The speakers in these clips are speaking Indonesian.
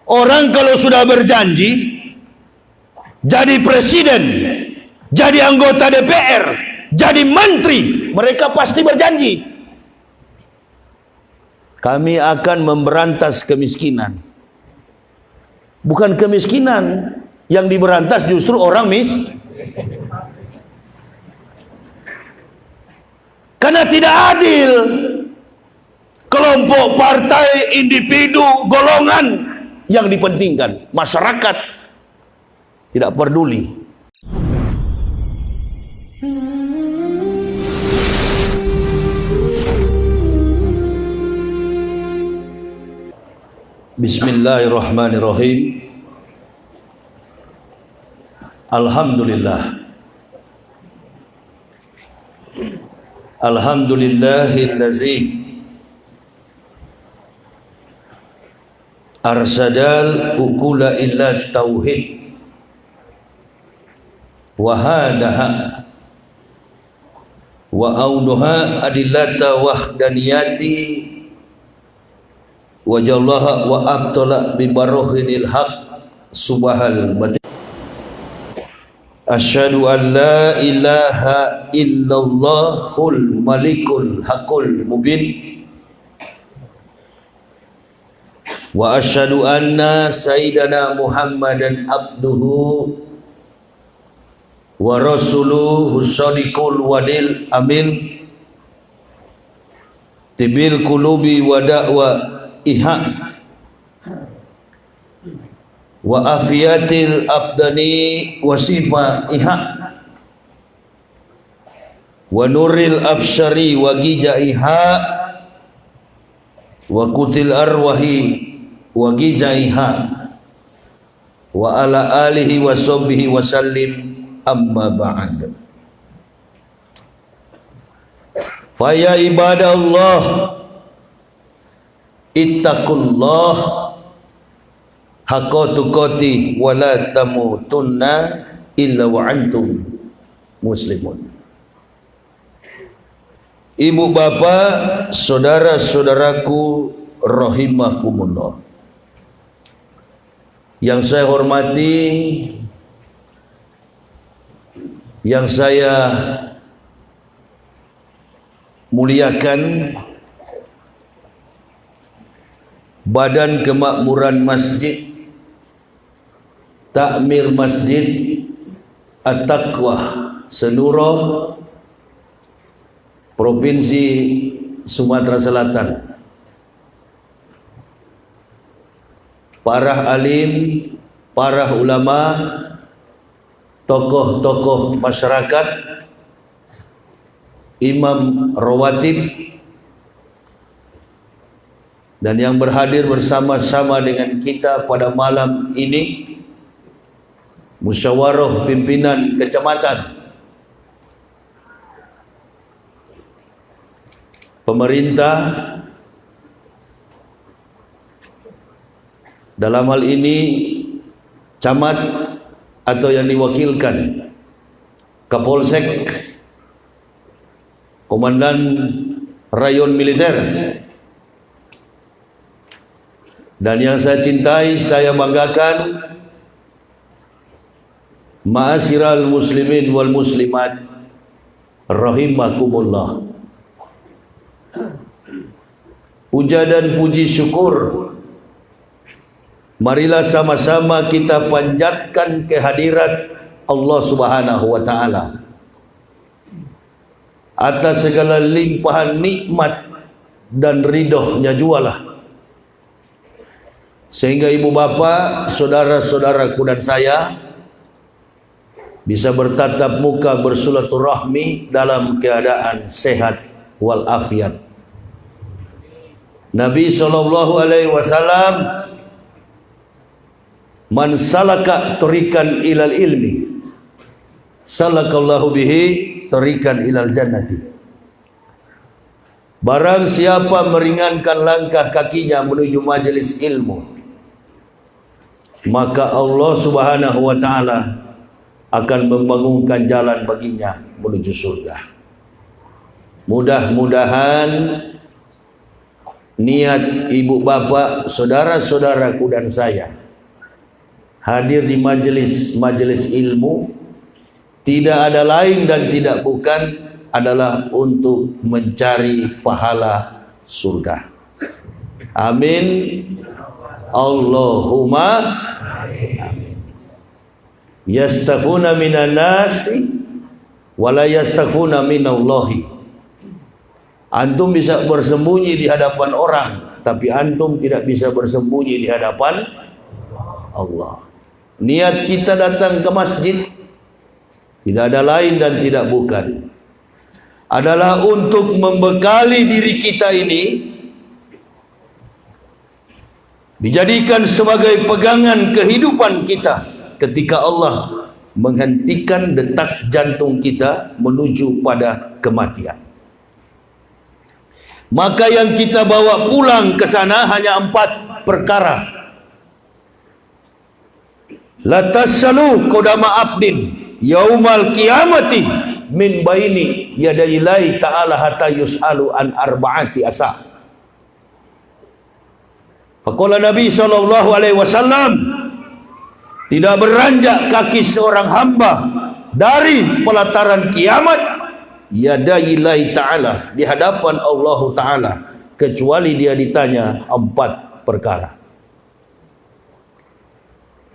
Orang kalau sudah berjanji jadi presiden, jadi anggota DPR, jadi menteri, mereka pasti berjanji, kami akan memberantas kemiskinan. Bukan kemiskinan yang diberantas, justru orang karena tidak adil. Kelompok, partai, individu, golongan yang dipentingkan, masyarakat tidak peduli. Bismillahirrahmanirrahim. Alhamdulillah. Alhamdulillahillazi arsadal ukula illa tauhid wahadaha wa auduha adillata wahdaniyati wajallaha wa abtala bibarohinil haq subahal batin. Asyhadu an la ilaha illallahul malikul haqul mubin wa asyhadu anna sayyidana Muhammadan abduhu wa rasuluhu shadiqul wadil amin tibil qulubi wa da'wa iha wa afiyatil abdani wa sifa iha wa nuril absyari wa gijaiha wa kutil arwahi wa gijaiha wa ala alihi wa sahbihi wa sallim, amma ba'd. Fa ya ibadallah ittaqullah haqqa tuqatih wa la tamutunna illa wa antum muslimun. Ibu bapak, saudara-saudaraku rahimakumullah, yang saya hormati, yang saya muliakan, Badan Kemakmuran Masjid Takmir Masjid At-Taqwa Senuro, Provinsi Sumatera Selatan, para alim, para ulama, tokoh-tokoh masyarakat, imam rawatib, dan yang berhadir bersama-sama dengan kita pada malam ini, musyawarah pimpinan kecamatan, pemerintah, dalam hal ini camat atau yang diwakilkan Kapolsek, Komandan Rayon Militer, dan yang saya cintai, saya banggakan, ma'asyiral muslimin wal muslimat rahimakumullah. Puja dan puji syukur marilah sama-sama kita panjatkan kehadirat Allah Subhanahu wa taala atas segala limpahan nikmat dan ridhonya jualah, sehingga ibu bapa, saudara-saudaraku dan saya bisa bertatap muka bersilaturahmi dalam keadaan sehat walafiat. Nabi SAW, man salaka tariqan ilal ilmi salakallahu bihi tariqan ilal jannati. Barang siapa meringankan langkah kakinya menuju majelis ilmu, maka Allah Subhanahu wa taala akan membangunkan jalan baginya menuju surga. Mudah-mudahan niat ibu bapa, saudara-saudaraku dan saya hadir di majelis ilmu tidak ada lain dan tidak bukan adalah untuk mencari pahala surga. Amin. Allahumma amin. Yastaghfuna minan nasi wa la yastaghfuna minallahi. Antum bisa bersembunyi di hadapan orang, tapi antum tidak bisa bersembunyi di hadapan Allah. Niat kita datang ke masjid tidak ada lain dan tidak bukan adalah untuk membekali diri kita ini dijadikan sebagai pegangan kehidupan kita ketika Allah menghentikan detak jantung kita menuju pada kematian. Maka yang kita bawa pulang ke sana hanya 4 perkara. La tasalu qadama abdin yaumal qiyamati min baini yadaillahi ta'ala hatta yus'alu an arba'ati asa. Faqala Nabi sallallahu alaihi wasallam, tidak beranjak kaki seorang hamba dari pelataran kiamat yadaillahi ta'ala, di hadapan Allah Ta'ala, kecuali dia ditanya 4 perkara.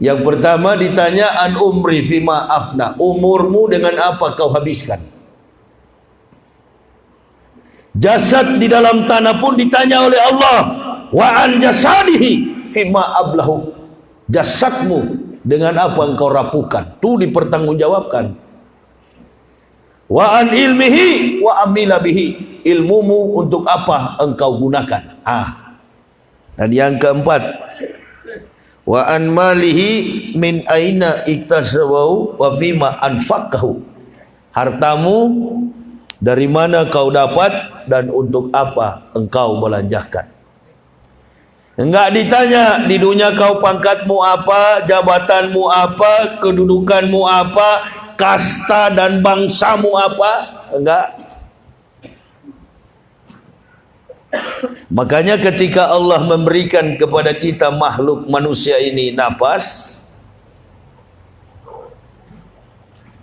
Yang pertama ditanya an umri fima afna, umurmu dengan apa kau habiskan. Jasad di dalam tanah pun ditanya oleh Allah, wa an jasadihi fima ablahu, jasadmu dengan apa engkau rapukan, itu dipertanggungjawabkan. Wa an ilmihi wa amila bihi, ilmumu untuk apa engkau gunakan. Dan yang keempat, wa an malihi min aina iktasabahu wa fima anfaqahu, hartamu dari mana kau dapat dan untuk apa engkau belanjakan. Enggak ditanya di dunia kau pangkatmu apa, jabatanmu apa, kedudukanmu apa, kasta dan bangsamu apa, enggak. Makanya ketika Allah memberikan kepada kita makhluk manusia ini nafas,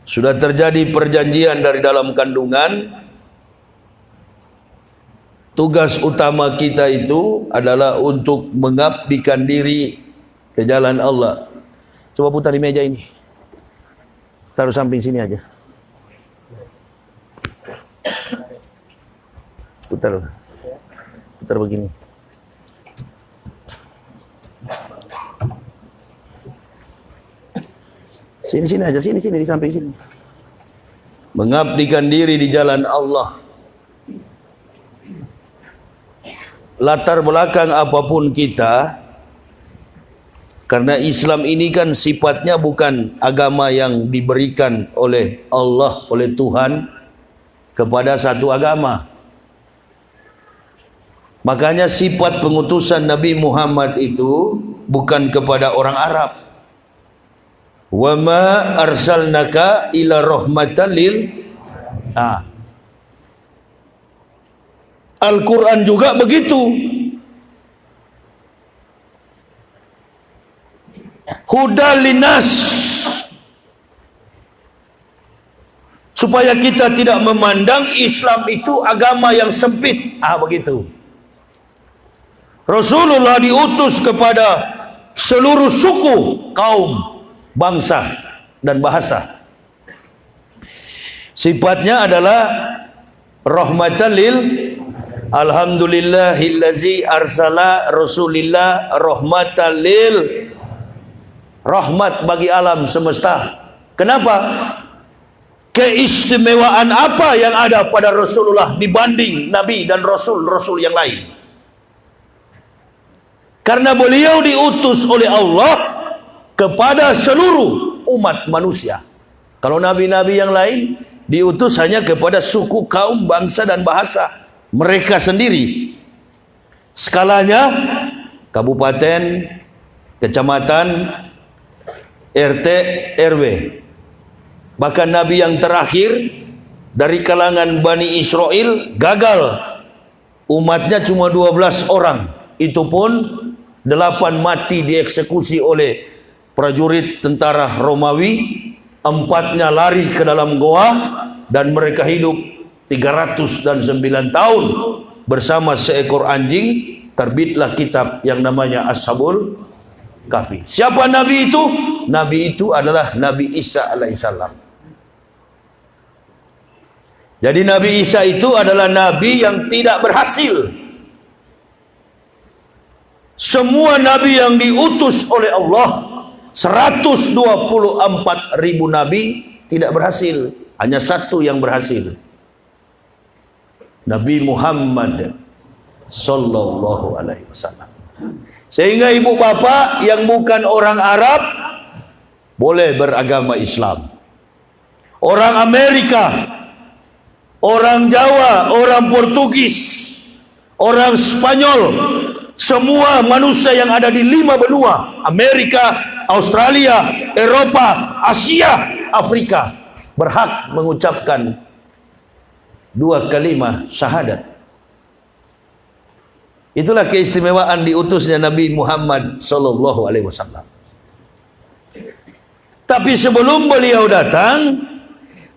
sudah terjadi perjanjian dari dalam kandungan. Tugas utama kita itu adalah untuk mengabdikan diri ke jalan Allah. Coba putar di meja ini, taruh samping sini aja. Putar begini. Sini aja, sini di samping sini. Mengabdikan diri di jalan Allah. Latar belakang apapun kita, karena Islam ini kan sifatnya bukan agama yang diberikan oleh Allah, oleh Tuhan kepada satu agama. Makanya sifat pengutusan Nabi Muhammad itu bukan kepada orang Arab. Wa ma arsalnaka ila rahmatan lil Al-Quran juga begitu. Hudal linas, supaya kita tidak memandang Islam itu agama yang sempit. Begitu. Rasulullah diutus kepada seluruh suku, kaum, bangsa dan bahasa. Sifatnya adalah rahmatan lil, alhamdulillahillazi arsala rasulillah rahmatan lil, rahmat bagi alam semesta. Kenapa? Keistimewaan apa yang ada pada Rasulullah dibanding Nabi dan Rasul-Rasul yang lain? Karena beliau diutus oleh Allah kepada seluruh umat manusia. Kalau nabi-nabi yang lain diutus hanya kepada suku, kaum, bangsa dan bahasa mereka sendiri. Skalanya kabupaten, kecamatan, RT, RW. Bahkan nabi yang terakhir dari kalangan Bani Israel gagal Umatnya cuma 12 orang. Itu pun 8 mati dieksekusi oleh prajurit tentara Romawi, 4-nya lari ke dalam goa, dan mereka hidup 309 tahun bersama seekor anjing. Terbitlah kitab yang namanya Ashabul Kahfi. Siapa Nabi itu? Nabi itu adalah Nabi Isa alaihissalam. Jadi Nabi Isa itu adalah Nabi yang tidak berhasil. Semua Nabi yang diutus oleh Allah, 124.000 Nabi tidak berhasil. Hanya satu yang berhasil, Nabi Muhammad Sallallahu Alaihi Wasallam. Sehingga ibu bapak yang bukan orang Arab boleh beragama Islam. Orang Amerika, orang Jawa, orang Portugis, orang Spanyol, semua manusia yang ada di 5 benua, Amerika, Australia, Eropa, Asia, Afrika, berhak mengucapkan 2 kalimat syahadat. Itulah keistimewaan diutusnya Nabi Muhammad sallallahu alaihi wasallam. Tapi sebelum beliau datang,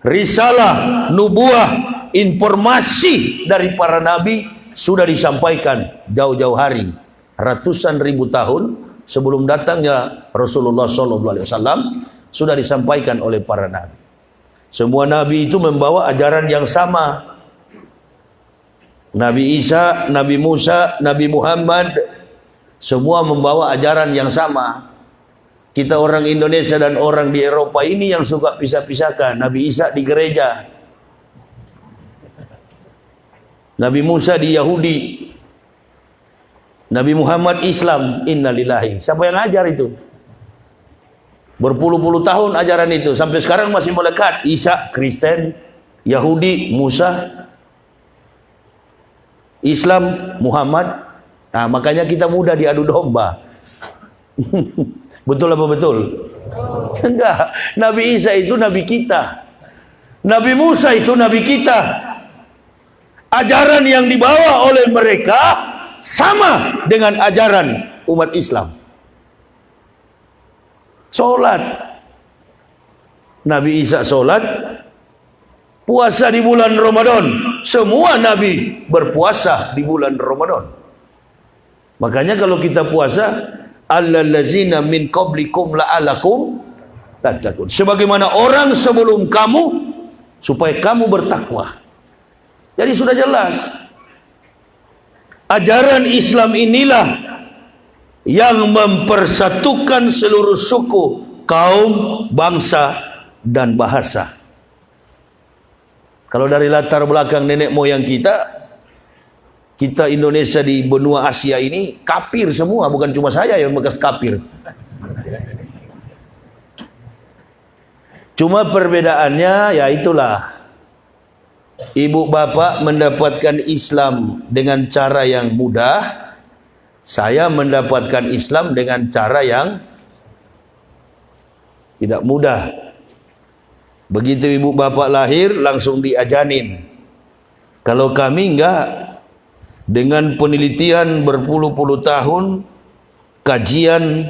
risalah, nubuah, informasi dari para nabi sudah disampaikan jauh-jauh hari, ratusan ribu tahun sebelum datangnya Rasulullah sallallahu alaihi wasallam sudah disampaikan oleh para nabi. Semua nabi itu membawa ajaran yang sama. Nabi Isa, Nabi Musa, Nabi Muhammad, semua membawa ajaran yang sama. Kita orang Indonesia dan orang di Eropa ini yang suka pisah-pisahkan. Nabi Isa di gereja, Nabi Musa di Yahudi, Nabi Muhammad Islam. Innalillahi. Siapa yang ajar itu? Berpuluh-puluh tahun ajaran itu, sampai sekarang masih melekat. Isa Kristen, Yahudi Musa, Islam Muhammad. Nah, makanya kita mudah diadu domba. Betul apa betul? Enggak. Nabi Isa itu nabi kita. Nabi Musa itu nabi kita. Ajaran yang dibawa oleh mereka sama dengan ajaran umat Islam. Solat, Nabi Isa solat. Puasa di bulan Ramadan, semua nabi berpuasa di bulan Ramadan. Makanya kalau kita puasa, allazina min qablikum la'alakum tattaqun, sebagaimana orang sebelum kamu, supaya kamu bertakwa. Jadi sudah jelas, ajaran Islam inilah yang mempersatukan seluruh suku, kaum, bangsa, dan bahasa. Kalau dari latar belakang nenek moyang kita Indonesia di benua Asia ini kafir semua, bukan cuma saya yang bekas kafir. Cuma perbedaannya ya itulah, ibu bapak mendapatkan Islam dengan cara yang mudah, saya mendapatkan Islam dengan cara yang tidak mudah. Begitu ibu bapak lahir langsung diajanin. Kalau kami enggak, dengan penelitian berpuluh-puluh tahun, kajian,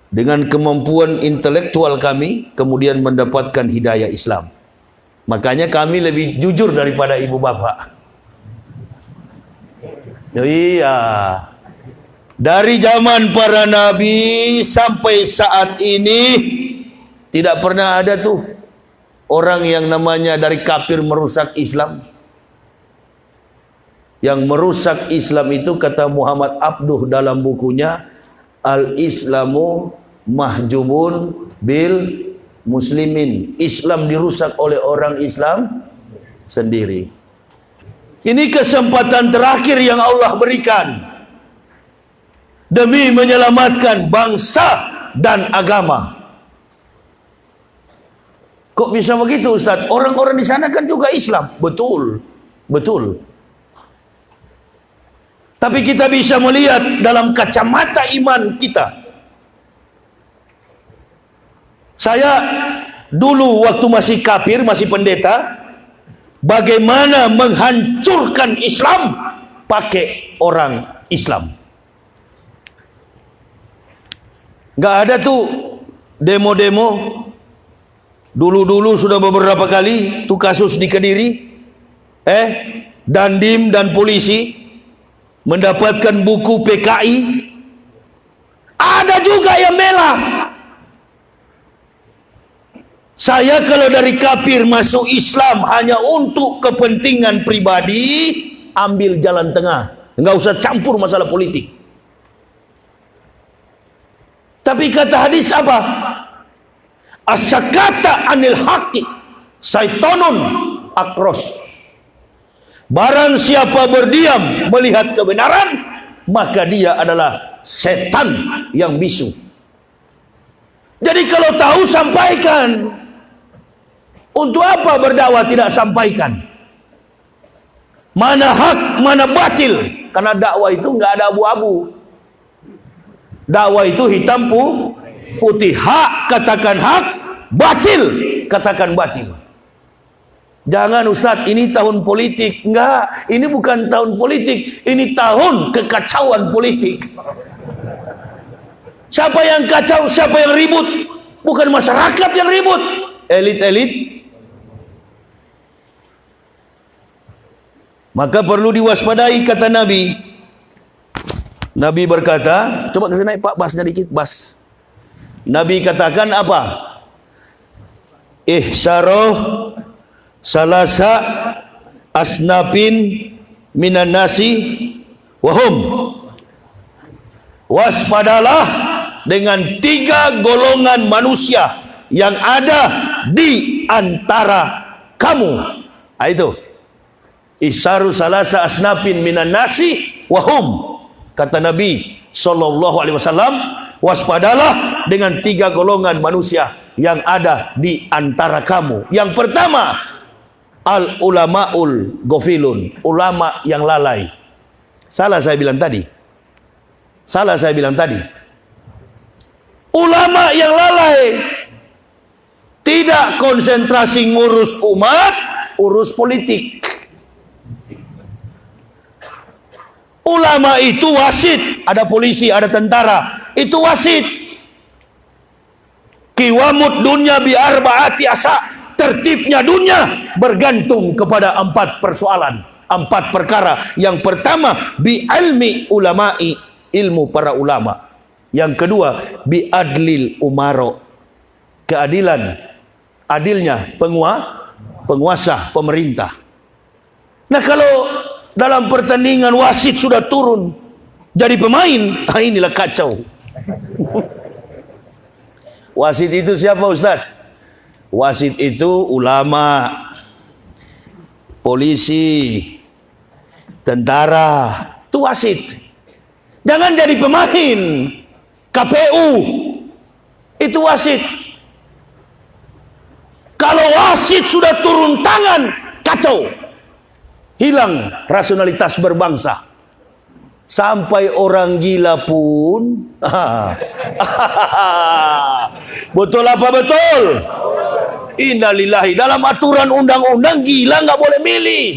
dengan kemampuan intelektual kami, kemudian mendapatkan hidayah Islam. Makanya kami lebih jujur daripada ibu bapak. Iya. Dari zaman para nabi sampai saat ini tidak pernah ada tuh orang yang namanya dari kafir merusak Islam. Yang merusak Islam itu, kata Muhammad Abduh dalam bukunya Al-Islamu mahjubun bil muslimin. Islam dirusak oleh orang Islam sendiri. Ini kesempatan terakhir yang Allah berikan demi menyelamatkan bangsa dan agama. Kok bisa begitu Ustaz? Orang-orang di sana kan juga Islam. Betul, betul. Tapi kita bisa melihat dalam kacamata iman kita. Saya dulu waktu masih kafir, masih pendeta, bagaimana menghancurkan Islam pakai orang Islam. Nggak ada tuh demo-demo. Dulu-dulu sudah beberapa kali tuh kasus di Kediri. Dandim dan polisi mendapatkan buku PKI. Ada juga yang melah. Saya kalau dari kafir masuk Islam hanya untuk kepentingan pribadi, ambil jalan tengah. Nggak usah campur masalah politik. Tapi kata hadis apa? Asyakata anil haqi syaitonun akros. Barang siapa berdiam melihat kebenaran, maka dia adalah setan yang bisu. Jadi kalau tahu sampaikan. Untuk apa berdakwah tidak sampaikan? Mana hak, mana batil? Karena dakwah itu nggak ada abu-abu. Dakwah itu hitam putih. Hak katakan hak, batil katakan batil. Jangan Ustadz, ini tahun politik. Enggak, ini bukan tahun politik. Ini tahun kekacauan politik. Siapa yang kacau, siapa yang ribut? Bukan masyarakat yang ribut. Elit-elit. Maka perlu diwaspadai, kata Nabi. Nabi berkata, coba kasih naik Pak basnya dikit, bas. Nabi katakan apa? Ihsaroh salasa asnafin minan nasi wahum. Waspadalah dengan 3 golongan manusia yang ada di antara kamu. Itu Ihsaru salasa asnafin minan nasi wahum. Kata Nabi SAW, waspadalah dengan 3 golongan manusia yang ada di antara kamu. Yang pertama, al ulamaul gofilun, ulama yang lalai. Salah saya bilang tadi. Ulama yang lalai, tidak konsentrasi ngurus umat, urus politik. Ulama itu wasit, ada polisi, ada tentara, itu wasit. Kiwamut dunya bi arba'ati asa, tertibnya dunia bergantung kepada 4 persoalan, 4 perkara. Yang pertama, bi ilmi ulama'i, ilmu para ulama. Yang kedua, bi adlil umaro, keadilan, adilnya penguasa, pemerintah. Nah, kalau dalam pertandingan wasit sudah turun jadi pemain, inilah kacau. Wasit itu siapa Ustaz? Wasit itu ulama, polisi, tentara, itu wasit. Jangan jadi pemain. KPU itu wasit. Kalau wasit sudah turun tangan, kacau. Hilang rasionalitas berbangsa. Sampai orang gila pun betul apa betul? Innalillahi. Dalam aturan undang-undang gila nggak boleh milih.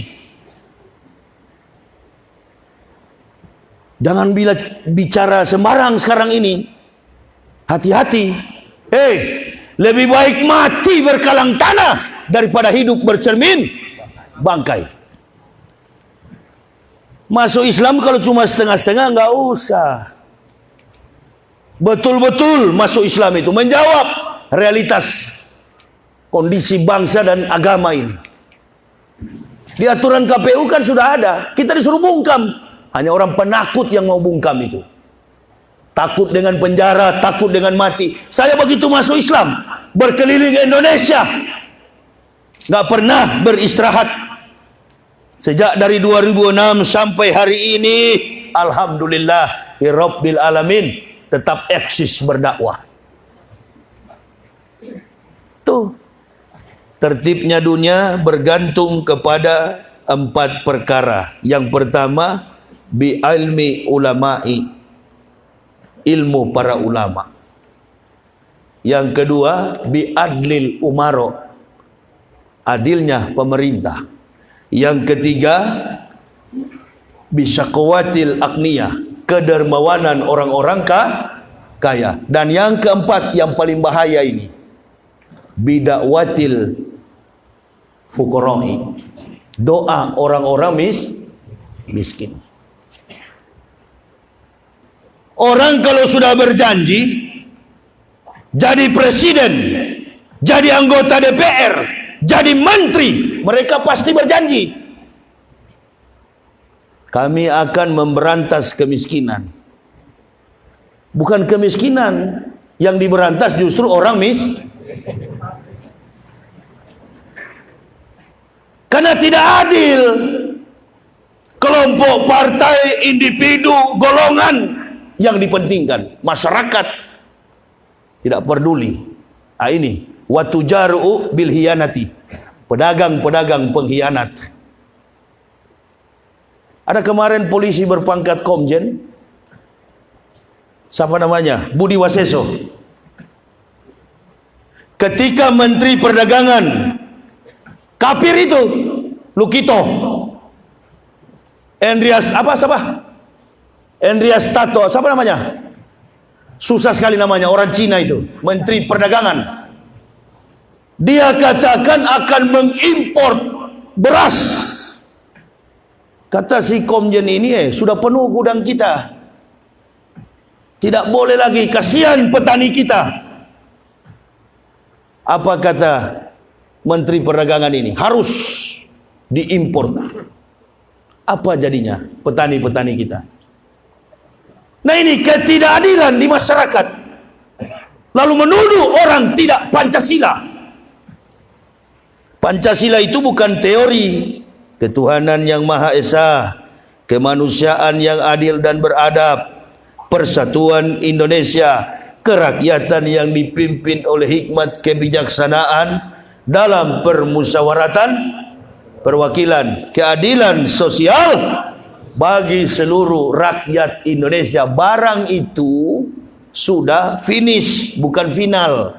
Jangan bila bicara sembarang sekarang ini. Hati-hati. Lebih baik mati berkalang tanah daripada hidup bercermin bangkai. Masuk Islam kalau cuma setengah-setengah nggak usah. Betul-betul masuk Islam itu menjawab realitas kondisi bangsa dan agama ini. Di aturan KPU kan sudah ada. Kita disuruh bungkam. Hanya orang penakut yang mau bungkam itu. Takut dengan penjara, takut dengan mati. Saya begitu masuk Islam, berkeliling Indonesia, nggak pernah beristirahat. Sejak dari 2006 sampai hari ini, alhamdulillah Rabbil alamin, tetap eksis berdakwah. Tuh, tertibnya dunia bergantung kepada 4 perkara. Yang pertama, bi ilmi ulama'i, ilmu para ulama. Yang kedua, bi adlil umaro, adilnya pemerintah. Yang ketiga, Bisyaqawatil agniya, kedermawanan orang-orang kaya. Dan yang keempat, yang paling bahaya ini, bidakwatil fuqara'i, doa orang-orang miskin. Orang kalau sudah berjanji jadi presiden, jadi anggota DPR, jadi menteri, mereka pasti berjanji, kami akan memberantas kemiskinan. Bukan kemiskinan yang diberantas, justru orang karena tidak adil. Kelompok, partai, individu, golongan yang dipentingkan, masyarakat tidak peduli. Ini watujaru bil hiyanati, pedagang-pedagang pengkhianat. Ada kemarin polisi berpangkat komjen, siapa namanya, Budi Waseso, ketika Menteri Perdagangan kafir itu Lukito Andreas Andreas Tato, siapa namanya? Susah sekali namanya, orang Cina itu, Menteri Perdagangan. Dia katakan akan mengimpor beras. Kata si komjen ini, sudah penuh gudang kita, tidak boleh lagi, kasihan petani kita. Apa kata Menteri Perdagangan ini? Harus diimpor. Apa jadinya petani-petani kita? Nah, ini ketidakadilan di masyarakat. Lalu menuduh orang tidak Pancasila. Pancasila itu bukan teori ketuhanan yang Maha Esa, kemanusiaan yang adil dan beradab, persatuan Indonesia, kerakyatan yang dipimpin oleh hikmat kebijaksanaan dalam permusyawaratan perwakilan, keadilan sosial bagi seluruh rakyat Indonesia. Barang itu sudah finish, bukan final.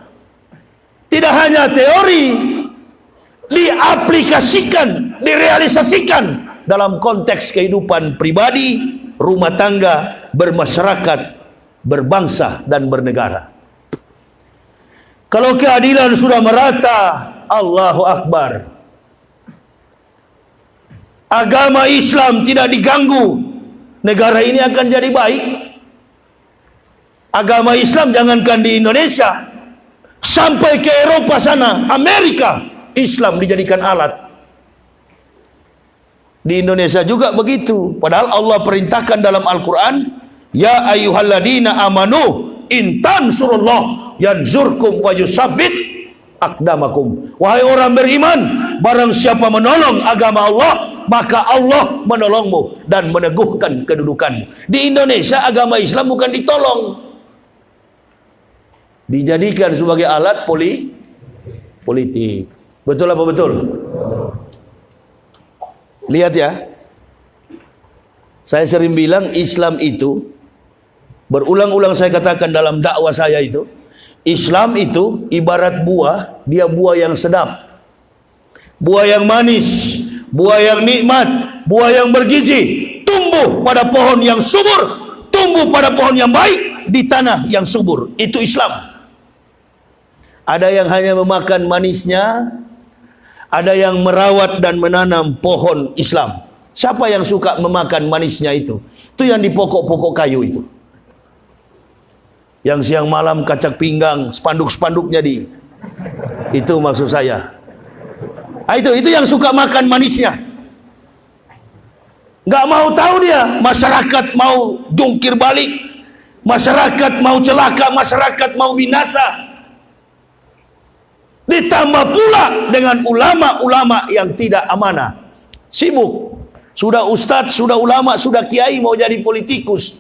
Tidak hanya teori, diaplikasikan, direalisasikan dalam konteks kehidupan pribadi, rumah tangga, bermasyarakat, berbangsa dan bernegara. Kalau keadilan sudah merata, Allahu Akbar, agama Islam tidak diganggu, negara ini akan jadi baik. Agama Islam jangankan di Indonesia, sampai ke Eropa sana, Amerika, Islam dijadikan alat. Di Indonesia juga begitu. Padahal Allah perintahkan dalam Al-Quran, ya ayyuhalladzina amanu intan surullah yanzurkum wa yusabbit akdamakum. Wahai orang beriman, barang siapa menolong agama Allah, maka Allah menolongmu dan meneguhkan kedudukanmu. Di Indonesia agama Islam bukan ditolong, dijadikan sebagai alat politik. Betul apa betul? Lihat ya, saya sering bilang Islam itu, berulang-ulang saya katakan dalam dakwah saya itu, Islam itu ibarat buah, dia buah yang sedap, buah yang manis, buah yang nikmat, buah yang bergizi, tumbuh pada pohon yang subur, tumbuh pada pohon yang baik di tanah yang subur. Itu Islam. Ada yang hanya memakan manisnya, ada yang merawat dan menanam pohon Islam. Siapa yang suka memakan manisnya itu? Itu yang di pokok-pokok kayu itu, yang siang malam kacak pinggang, spanduk-spanduknya itu maksud saya. Itu yang suka makan manisnya. Nggak mau tahu dia, masyarakat mau jungkir balik, masyarakat mau celaka, masyarakat mau binasa. Ditambah pula dengan ulama-ulama yang tidak amanah, sibuk. Sudah ustadz, sudah ulama, sudah kiai, mau jadi politikus.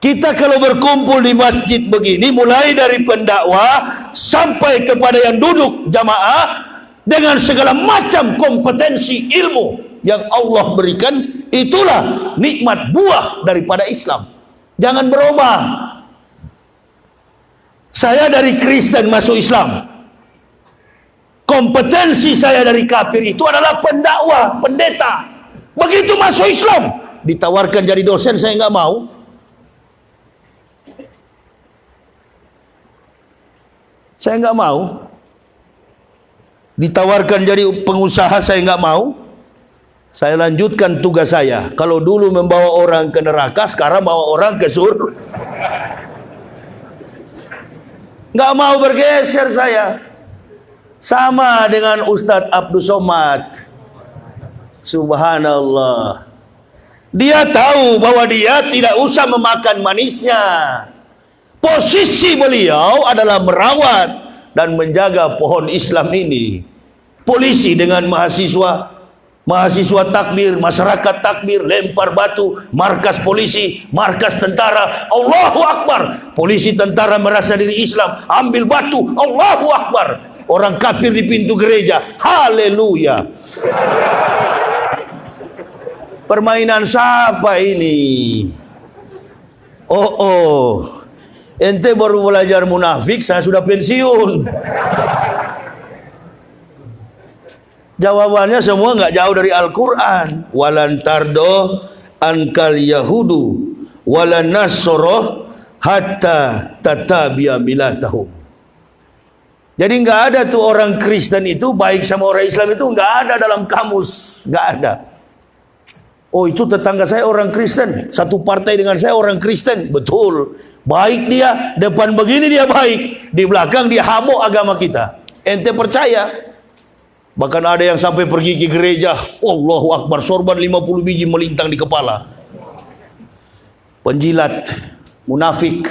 Kita kalau berkumpul di masjid begini, mulai dari pendakwah sampai kepada yang duduk jamaah, dengan segala macam kompetensi ilmu yang Allah berikan, itulah nikmat buah daripada Islam. Jangan berubah. Saya dari Kristen masuk Islam, kompetensi saya dari kafir itu adalah pendakwah, pendeta. Begitu masuk Islam, ditawarkan jadi dosen, saya nggak mau. Saya nggak mau. Ditawarkan jadi pengusaha, saya nggak mau. Saya lanjutkan tugas saya. Kalau dulu membawa orang ke neraka, sekarang bawa orang ke surga. Nggak mau bergeser saya. Sama dengan Ustadz Abdul Somad. Subhanallah. Dia tahu bahwa dia tidak usah memakan manisnya. Posisi beliau adalah merawat dan menjaga pohon Islam ini. Polisi dengan mahasiswa takbir, masyarakat takbir, lempar batu, markas polisi, markas tentara, Allahu Akbar. Polisi tentara merasa diri Islam, ambil batu, Allahu Akbar. Orang kafir di pintu gereja, haleluya. Permainan siapa ini? Oh. Ente baru belajar munafik, saya sudah pensiun. Jawabannya semua nggak jauh dari Al-Quran. Walan tardo ankal yahudu walan nasoroh hatta tatabiya milatahum. Jadi nggak ada tuh orang Kristen itu baik sama orang Islam, itu nggak ada dalam kamus, nggak ada. Oh, itu tetangga saya orang Kristen, satu partai dengan saya orang Kristen, betul. Baik dia, depan begini dia baik, di belakang dia habok agama kita. Ente percaya? Bahkan ada yang sampai pergi ke gereja, Allahu Akbar, sorban 50 biji melintang di kepala. Penjilat, munafik,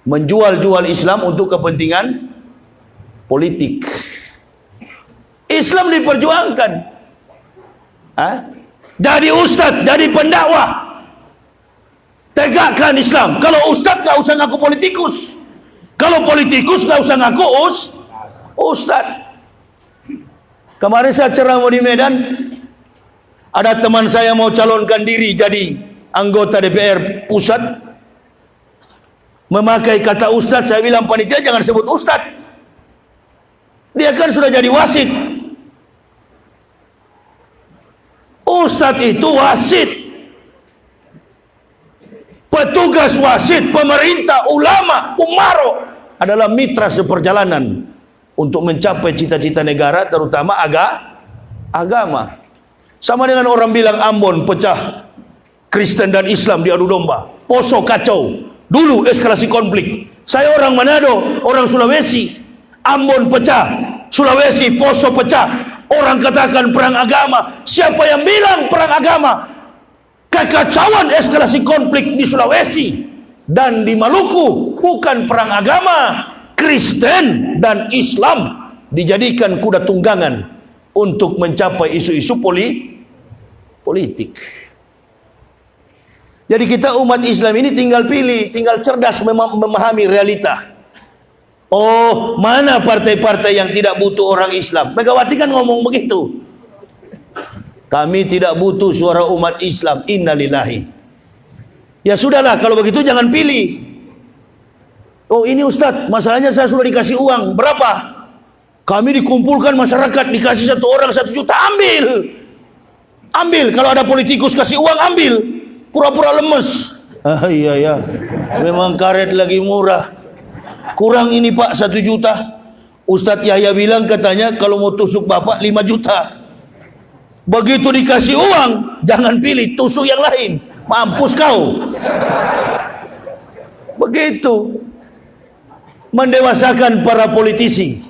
menjual-jual Islam untuk kepentingan politik. Islam diperjuangkan. Jadi ustadz, jadi pendakwah, tegakkan Islam. Kalau ustadz gak usah ngaku politikus. Kalau politikus gak usah ngaku ustadz. Kemarin saya ceramah di Medan, ada teman saya mau calonkan diri jadi anggota DPR pusat, memakai kata ustadz. Saya bilang, panitia jangan sebut ustadz, dia kan sudah jadi wasit. Ustadz itu wasit, petugas wasit, pemerintah, ulama, umaro adalah mitra seperjalanan untuk mencapai cita-cita negara, terutama agama. Sama dengan orang bilang Ambon pecah, Kristen dan Islam diadu domba, Poso kacau, dulu eskalasi konflik. Saya orang Manado, orang Sulawesi, Ambon pecah, Sulawesi, Poso pecah. Orang katakan perang agama. Siapa yang bilang perang agama? Kekacauan eskalasi konflik di Sulawesi dan di Maluku bukan perang agama. Kristen dan Islam dijadikan kuda tunggangan untuk mencapai isu-isu politik. Jadi kita umat Islam ini tinggal pilih, tinggal cerdas memahami realita. Oh, mana partai-partai yang tidak butuh orang Islam? Megawati kan ngomong begitu. Kami tidak butuh suara umat Islam. Innalillahi. Ya sudahlah, kalau begitu jangan pilih. Oh, ini Ustadz, masalahnya saya sudah dikasih uang. Berapa? Kami dikumpulkan masyarakat, dikasih 1 orang 1 juta. Ambil. Kalau ada politikus kasih uang, ambil. Pura-pura lemes. Iya. Memang karet lagi murah. Kurang ini Pak 1 juta. Ustadz Yahya bilang katanya kalau mau tusuk Bapak 5 juta. Begitu dikasih uang, jangan pilih, tusuk yang lain. Mampus kau. Begitu. Mendewasakan para politisi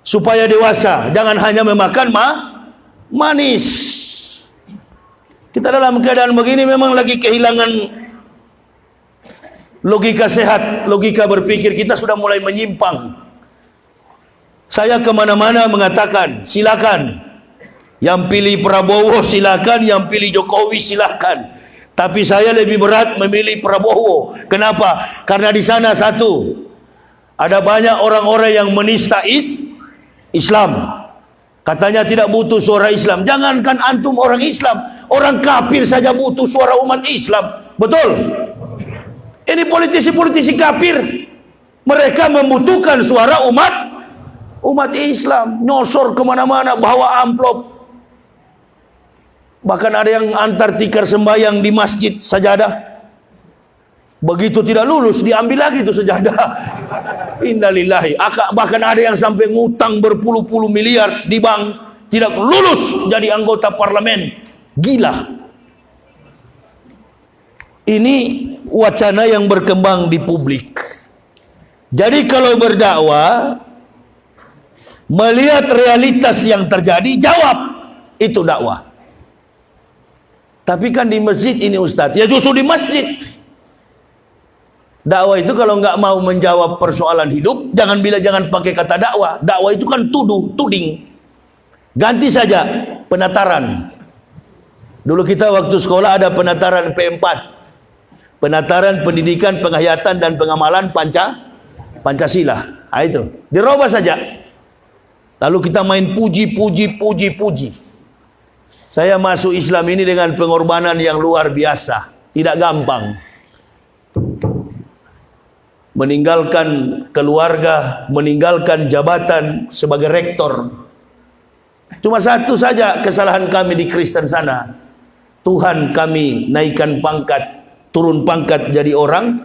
supaya dewasa, jangan hanya memakan manis. Kita dalam keadaan begini memang lagi kehilangan logika sehat, logika berpikir kita sudah mulai menyimpang. Saya kemana-mana mengatakan silakan, yang pilih Prabowo silakan, yang pilih Jokowi silakan. Tapi saya lebih berat memilih Prabowo. Kenapa? Karena di sana satu, ada banyak orang-orang yang menista Islam. Katanya tidak butuh suara Islam. Jangankan antum orang Islam, orang kafir saja butuh suara umat Islam. Betul? Ini politisi-politisi kafir, mereka membutuhkan suara umat Islam. Nyosor kemana-mana, bawa amplop. Bahkan ada yang antar tikar sembahyang di masjid sajadah. Begitu tidak lulus, diambil lagi itu sejadah. Innalillahi. Bahkan ada yang sampai ngutang berpuluh-puluh miliar di bank, tidak lulus jadi anggota parlemen. Gila. Ini wacana yang berkembang di publik. Jadi kalau berdakwah, melihat realitas yang terjadi, jawab. Itu dakwah. Tapi kan di masjid ini Ustadz, ya justru di masjid. Dakwah itu kalau nggak mau menjawab persoalan hidup, jangan pakai kata dakwah. Dakwah itu kan tuding. Ganti saja penataran. Dulu kita waktu sekolah ada penataran P4. Penataran Pendidikan, Penghayatan dan Pengamalan Pancasila. Nah, itu. Dirubah saja. Lalu kita main puji. Saya masuk Islam ini dengan pengorbanan yang luar biasa. Tidak gampang. Meninggalkan keluarga, meninggalkan jabatan sebagai rektor. Cuma satu saja kesalahan kami di Kristen sana. Tuhan kami naikkan pangkat, turun pangkat jadi orang,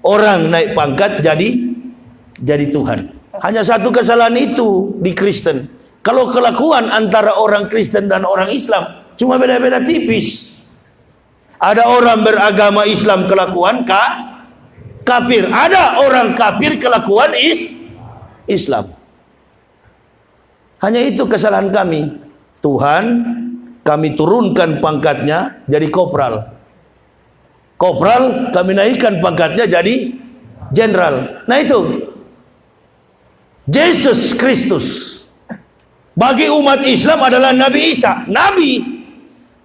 orang naik pangkat jadi Tuhan. Hanya satu kesalahan itu di Kristen. Kalau kelakuan antara orang Kristen dan orang Islam cuma beda-beda tipis. Ada orang beragama Islam kelakuan kafir. Ada orang kafir kelakuan Islam. Hanya itu kesalahan kami. Tuhan kami turunkan pangkatnya jadi kopral. Kopral kami naikkan pangkatnya jadi jenderal. Nah itu Yesus Kristus bagi umat Islam adalah Nabi Isa. Nabi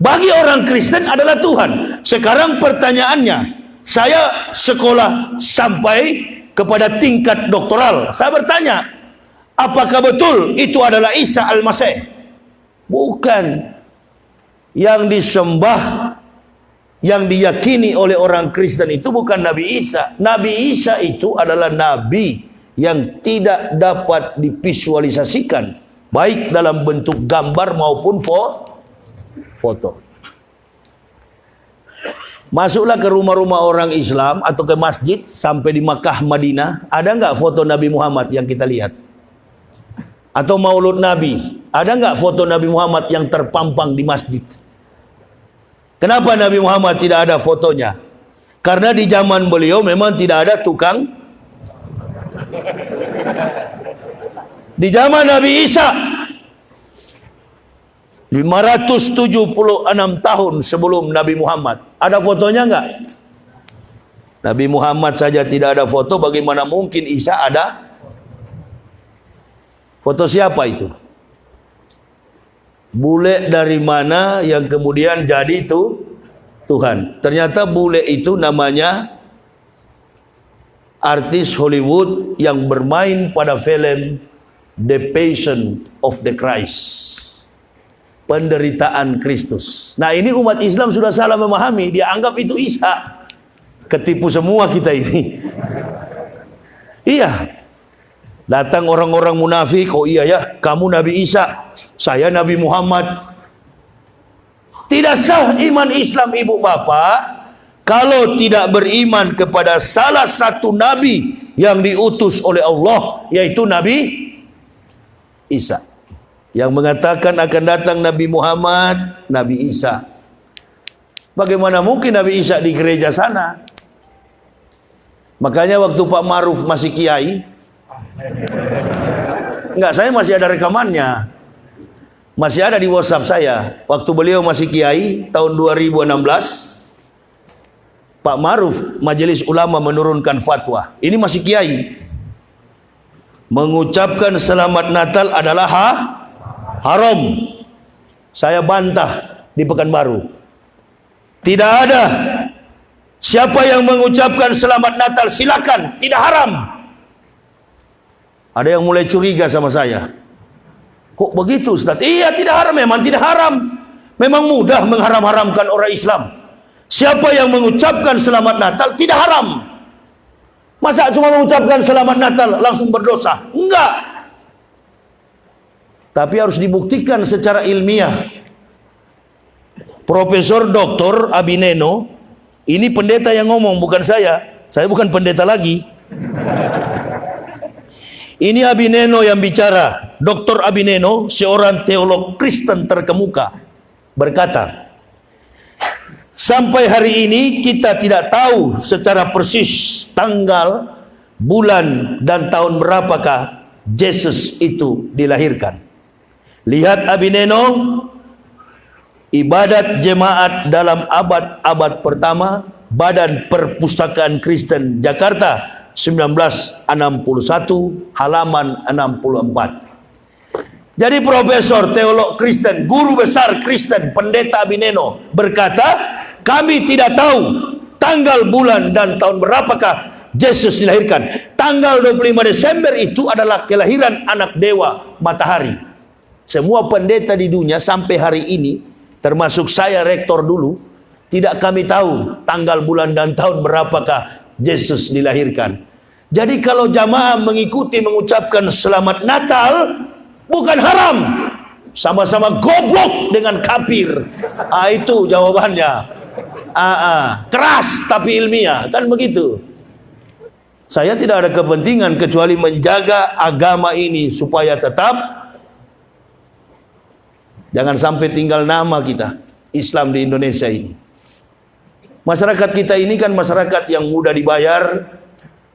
bagi orang Kristen adalah Tuhan. Sekarang pertanyaannya, saya sekolah sampai kepada tingkat doktoral. Saya bertanya, apakah betul itu adalah Isa Al-Masih? Bukan. Yang disembah, yang diyakini oleh orang Kristen itu bukan Nabi Isa. Nabi Isa itu adalah nabi yang tidak dapat divisualisasikan, baik dalam bentuk gambar maupun foto. Masuklah ke rumah-rumah orang Islam atau ke masjid sampai di Makkah, Madinah, ada nggak foto Nabi Muhammad yang kita lihat? Atau Maulud Nabi, ada nggak foto Nabi Muhammad yang terpampang di masjid? Kenapa Nabi Muhammad tidak ada fotonya? Karena di zaman beliau memang tidak ada tukang. Di zaman Nabi Isa 576 tahun sebelum Nabi Muhammad, ada fotonya enggak? Nabi Muhammad saja tidak ada foto, bagaimana mungkin Isa ada? Foto siapa itu? Bule dari mana yang kemudian jadi itu Tuhan? Ternyata bule itu namanya artis Hollywood yang bermain pada film The Passion of the Christ, penderitaan Kristus. Nah ini umat Islam sudah salah memahami, dia anggap itu Isa. Ketipu semua kita ini. Iya. Datang orang-orang munafik, oh iya ya, kamu Nabi Isa, saya Nabi Muhammad. Tidak sah iman Islam ibu bapak kalau tidak beriman kepada salah satu nabi yang diutus oleh Allah, yaitu Nabi Isa. Yang mengatakan akan datang Nabi Muhammad, Nabi Isa. Bagaimana mungkin Nabi Isa di gereja sana? Makanya waktu Pak Maruf masih kiai, enggak, saya masih ada rekamannya, masih ada di WhatsApp saya. Waktu beliau masih kiai tahun 2016, Pak Maruf Majelis Ulama menurunkan fatwa, ini masih kiai, mengucapkan selamat Natal adalah haram. Saya bantah di Pekanbaru, tidak ada. Siapa yang mengucapkan selamat Natal silakan, tidak haram. Ada yang mulai curiga sama saya, kok begitu Ustaz? Iya, tidak haram, memang tidak haram. Memang mudah mengharam-haramkan orang Islam. Siapa yang mengucapkan selamat Natal tidak haram. Masa cuma mengucapkan selamat Natal langsung berdosa? Enggak. Tapi harus dibuktikan secara ilmiah. Profesor Dr. Abineno, ini pendeta yang ngomong, bukan saya. Saya bukan pendeta lagi. Ini Abineno yang bicara. Dr. Abineno, seorang teolog Kristen terkemuka, berkata, sampai hari ini kita tidak tahu secara persis tanggal, bulan, dan tahun berapakah Yesus itu dilahirkan. Lihat Abineno, ibadat jemaat dalam abad-abad pertama, Badan Perpustakaan Kristen Jakarta 1961, halaman 64. Jadi profesor teolog Kristen, guru besar Kristen, pendeta Abineno berkata, kami tidak tahu tanggal, bulan, dan tahun berapakah Yesus dilahirkan. Tanggal 25 Desember itu adalah kelahiran anak dewa matahari. Semua pendeta di dunia sampai hari ini, termasuk saya rektor dulu, tidak kami tahu tanggal, bulan, dan tahun berapakah Yesus dilahirkan. Jadi kalau jamaah mengikuti mengucapkan selamat Natal, bukan haram, sama-sama goblok dengan kafir. Itu jawabannya. Keras tapi ilmiah, kan begitu. Saya tidak ada kepentingan kecuali menjaga agama ini supaya tetap jangan sampai tinggal nama kita Islam di Indonesia ini. Masyarakat kita ini kan masyarakat yang mudah dibayar,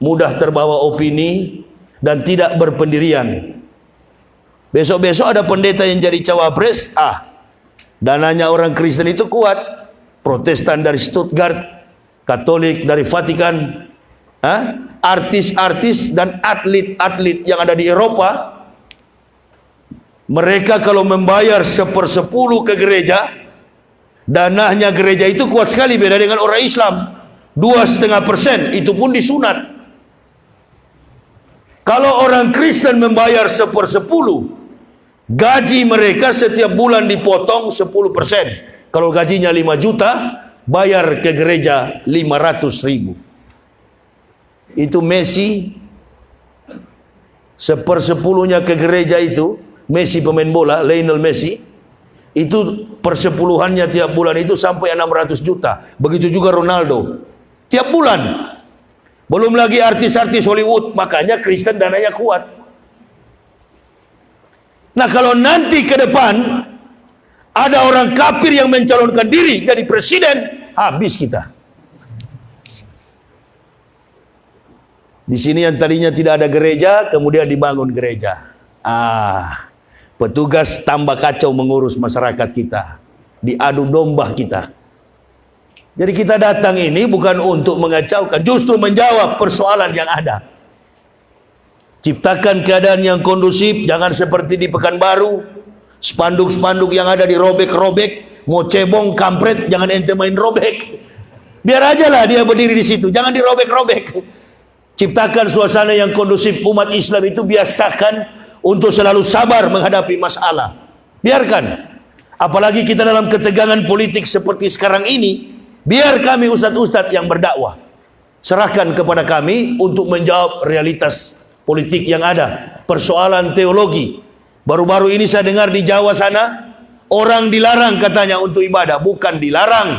mudah terbawa opini, dan tidak berpendirian. Besok-besok ada pendeta yang jadi cawapres, dananya orang Kristen itu kuat, Protestan dari Stuttgart, Katolik dari Vatikan, artis-artis dan atlet-atlet yang ada di Eropa, mereka kalau membayar 1/10 ke gereja, dananya gereja itu kuat sekali, beda dengan orang Islam 2,5%, itu pun disunat. Kalau orang Kristen membayar 1/10, gaji mereka setiap bulan dipotong 10%. Kalau gajinya 5 juta, bayar ke gereja 500.000. Itu Messi 1/10-nya ke gereja itu, Messi pemain bola, Lionel Messi, itu persepuluhannya tiap bulan itu sampai 600 juta. Begitu juga Ronaldo, tiap bulan. Belum lagi artis-artis Hollywood, makanya Kristen dananya kuat. Nah, kalau nanti ke depan ada orang kafir yang mencalonkan diri jadi presiden, habis kita. Di sini yang tadinya tidak ada gereja, kemudian dibangun gereja. Petugas tambah kacau mengurus masyarakat kita, diadu domba kita. Jadi kita datang ini bukan untuk mengacaukan, justru menjawab persoalan yang ada. Ciptakan keadaan yang kondusif, jangan seperti di Pekanbaru, spanduk-spanduk yang ada dirobek-robek, mau cebong, kampret, jangan ente main robek. Biar aja lah dia berdiri di situ, jangan dirobek-robek. Ciptakan suasana yang kondusif. Umat Islam itu biasakan untuk selalu sabar menghadapi masalah. Biarkan. Apalagi kita dalam ketegangan politik seperti sekarang ini, biar kami ustadz-ustadz yang berdakwah. Serahkan kepada kami untuk menjawab realitas politik yang ada. Persoalan teologi. Baru-baru ini saya dengar di Jawa sana, orang dilarang katanya untuk ibadah. Bukan dilarang,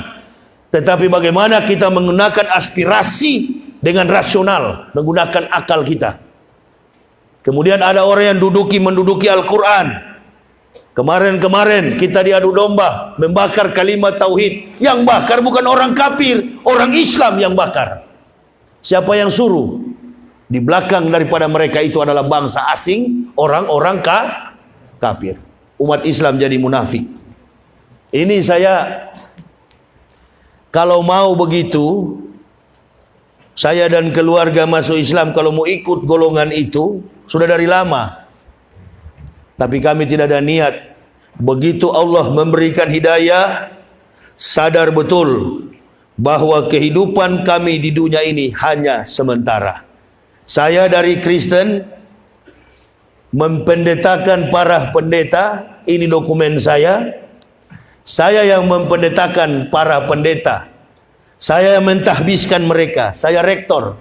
tetapi bagaimana kita menggunakan aspirasi dengan rasional, menggunakan akal kita. Kemudian ada orang yang menduduki Al-Quran. Kemarin kita diadu domba membakar kalimat tauhid. Yang bakar bukan orang kafir, orang Islam yang bakar. Siapa yang suruh? Di belakang daripada mereka itu adalah bangsa asing, orang-orang kafir. Umat Islam jadi munafik. Ini saya, kalau mau begitu, saya dan keluarga masuk Islam, kalau mau ikut golongan itu sudah dari lama. Tapi kami tidak ada niat. Begitu Allah memberikan hidayah, sadar betul bahwa kehidupan kami di dunia ini hanya sementara. Saya dari Kristen mempendetakan para pendeta. Ini dokumen saya. Saya yang mempendetakan para pendeta. Saya yang mentahbiskan mereka. Saya rektor.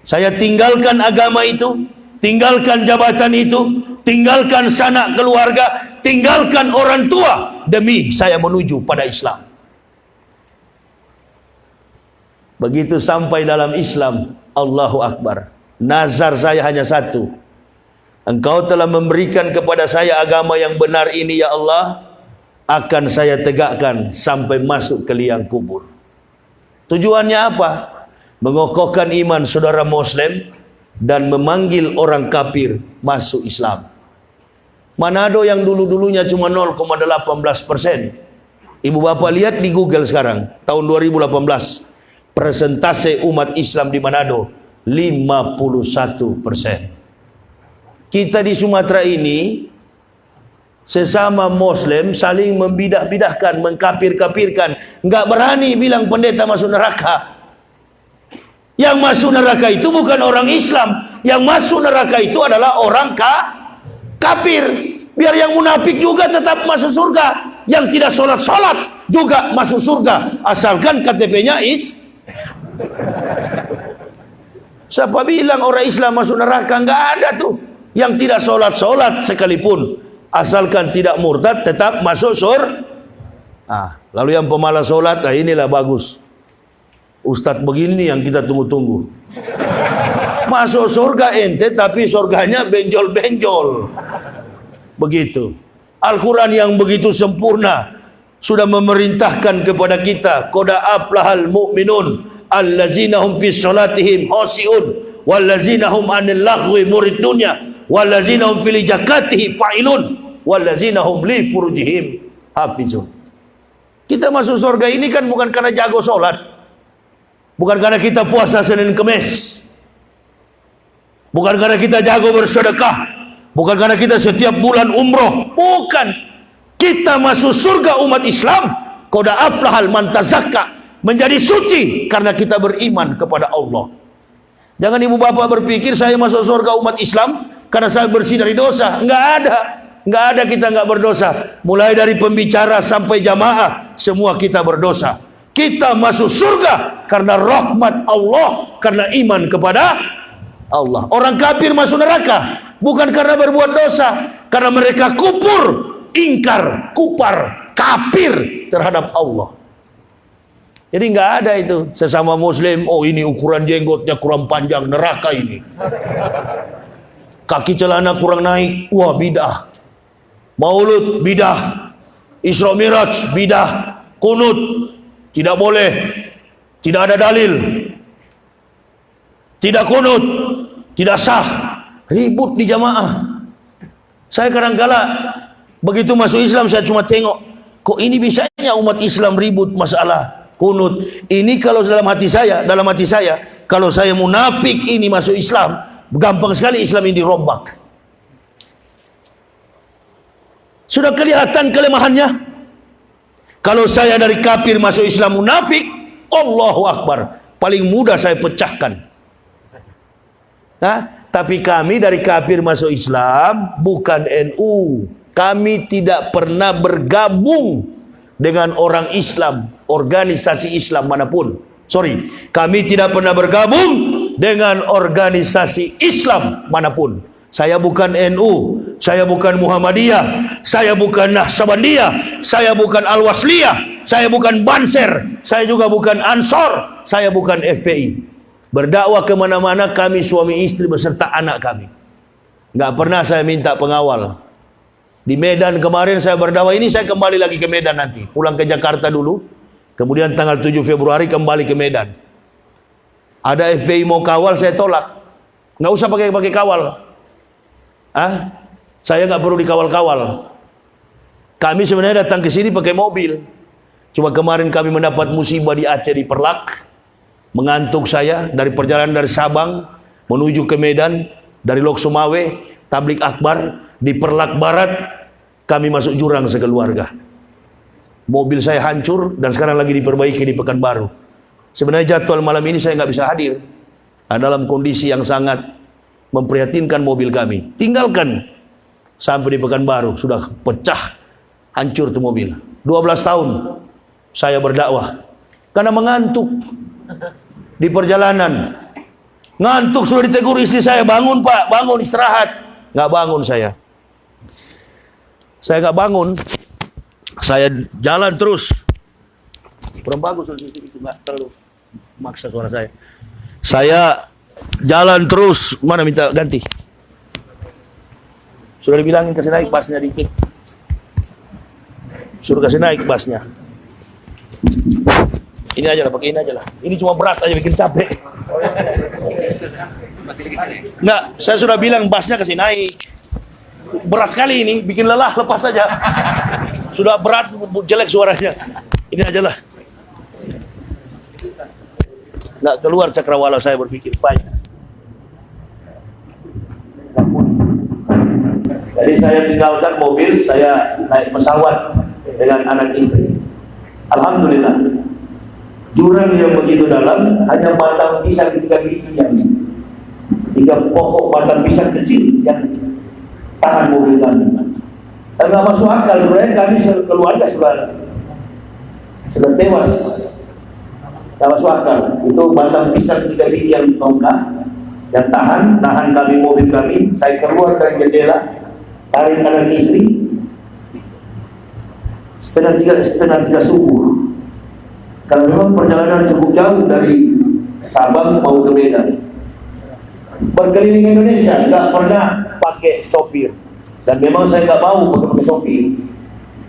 Saya tinggalkan agama itu, tinggalkan jabatan itu, tinggalkan sanak keluarga, tinggalkan orang tua demi saya menuju pada Islam. Begitu sampai dalam Islam, Allahu Akbar. Nazar saya hanya satu. Engkau telah memberikan kepada saya agama yang benar ini ya Allah, akan saya tegakkan sampai masuk ke liang kubur. Tujuannya apa? Mengokohkan iman saudara Muslim dan memanggil orang kafir masuk Islam. Manado yang dulu-dulunya cuma 0,18%. Ibu bapak lihat di Google sekarang, tahun 2018. Persentase umat Islam di Manado 51%. Kita di Sumatera ini sesama Muslim saling membidah-bidahkan, mengkafir-kafirkan. Enggak berani bilang pendeta masuk neraka. Yang masuk neraka itu bukan orang Islam. Yang masuk neraka itu adalah orang kafir. Biar yang munafik juga tetap masuk surga. Yang tidak sholat-sholat juga masuk surga. Asalkan KTP-nya Siapa bilang orang Islam masuk neraka? Enggak ada tuh. Yang tidak sholat-sholat sekalipun, asalkan tidak murtad, tetap masuk surga. Lalu yang pemalas sholat, inilah bagus. Ustadz begini yang kita tunggu-tunggu. Masuk surga ente, tapi surganya benjol-benjol. Begitu. Al-Quran yang begitu sempurna sudah memerintahkan kepada kita, qad aflahal mu'minun allazina hum fi sholatihim khashi'un wallazina hum 'anil laghwi muriddunya wallazina hum fil zakatihi fa'ilun wallazina hum li furujihim hafizun. Kita masuk surga ini kan bukan karena jago sholat, bukan karena kita puasa Senin Kemis, bukan karena kita jago bersedekah, bukan karena kita setiap bulan umroh, bukan. Kita masuk surga umat Islam, qad aflahal man tazakka, menjadi suci karena kita beriman kepada Allah. Jangan ibu bapak berpikir saya masuk surga umat Islam karena saya bersih dari dosa. Enggak ada. Enggak ada, kita enggak berdosa. Mulai dari pembicara sampai jamaah, semua kita berdosa. Kita masuk surga karena rahmat Allah, karena iman kepada Allah. Orang kafir masuk neraka bukan karena berbuat dosa, karena mereka kufur, ingkar, kupar, kafir terhadap Allah. Jadi nggak ada itu sesama Muslim. Oh, ini ukuran jenggotnya kurang panjang, neraka ini. Kaki celana kurang naik, wah bidah. Maulud bidah, Isra Miraj bidah, kunut tidak boleh, tidak ada dalil, tidak kunut, tidak sah, ribut di jamaah. Saya kadang-kala begitu masuk Islam saya cuma tengok, kok ini bisanya umat Islam ribut masalah kunut. Ini kalau dalam hati saya, kalau saya munafik ini masuk Islam, gampang sekali Islam ini dirombak. Sudah kelihatan kelemahannya. Kalau saya dari kafir masuk Islam munafik, Allahu Akbar, paling mudah saya pecahkan. Tapi kami dari kafir masuk Islam bukan NU. Kami tidak pernah bergabung dengan orang Islam, organisasi Islam manapun. Kami tidak pernah bergabung dengan organisasi Islam manapun. Saya bukan NU, saya bukan Muhammadiyah, saya bukan Nahsabandiyah, saya bukan Al-Wasliyah, saya bukan Banser, saya juga bukan Ansor, saya bukan FPI. Berdakwah kemana-mana kami suami istri beserta anak kami. Nggak pernah saya minta pengawal. Di Medan kemarin saya berdakwah ini, saya kembali lagi ke Medan nanti. Pulang ke Jakarta dulu, kemudian tanggal 7 Februari kembali ke Medan. Ada FPI mau kawal, saya tolak. Nggak usah pakai kawal. Saya nggak perlu dikawal-kawal. Kami sebenarnya datang ke sini pakai mobil. Cuma kemarin kami mendapat musibah di Aceh, di Perlak. Mengantuk saya dari perjalanan dari Sabang menuju ke Medan, dari Lok Sumawe, tablik akbar di Perlak Barat, kami masuk jurang sekeluarga. Mobil saya hancur dan sekarang lagi diperbaiki di Pekanbaru. Sebenarnya jadwal malam ini saya nggak bisa hadir. Dalam kondisi yang sangat memprihatinkan mobil kami. Tinggalkan sampai di Pekanbaru, sudah pecah, hancur tuh mobil. 12 tahun saya berdakwah karena mengantuk di perjalanan. Ngantuk, sudah ditegur istri saya, bangun pak, bangun istirahat. Nggak bangun saya. Saya nggak bangun. Saya jalan terus. Kurang bagus itu, nggak terlalu. maksa suara saya. Saya jalan terus, mana minta ganti? Sudah dibilangin kasih naik basnya dikit. Suruh kasih naik basnya. Ini aja lah, pakai ini aja lah. Ini cuma berat aja bikin capek. Enggak, saya sudah bilang basnya kasih naik. Berat sekali ini, bikin lelah, lepas saja. Sudah berat, jelek suaranya. Ini aja lah. Nggak keluar cakrawala saya berpikir banyak. Jadi saya tinggalkan mobil, saya naik pesawat dengan anak istri. Alhamdulillah. Jurang yang begitu dalam, hanya batang pisang 3 biji yang 3 pokok batang pisang kecil yang tahan mobil kami. Dan nggak masuk akal sebenarnya, kami keluarga sudah tewas. Nggak masuk akal. Itu batang pisang 3 biji yang tonggak, yang tahan kami mobil kami. Saya keluar dari jendela, tarik anak istri. Setengah tiga subuh. Karena memang perjalanan cukup jauh dari Sabang mau ke Medan. Berkeliling Indonesia, nggak pernah pakai sopir. Dan memang saya nggak mau pakai sopir.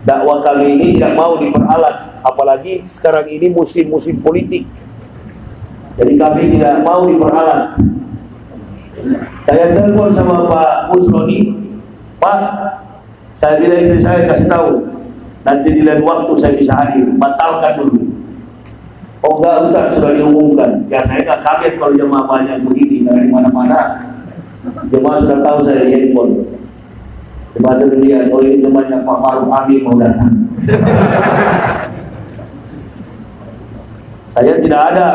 Dakwah kami ini tidak mau diperalat, apalagi sekarang ini musim politik. Jadi kami tidak mau diperalat. Saya telepon sama Pak Busroni, Pak, saya bilang istri saya kasih tahu, nanti di lain waktu saya bisa hadir, batalkan dulu. Oh enggak Ustaz, sudah diumumkan. Ya saya nggak kaget kalau jemaah banyak begini, dari mana-mana. Jemaah sudah tahu saya di handphone. Jemaah sudah lihat, oh ini temannya Pak Maruf Amin mau datang. Saya tidak ada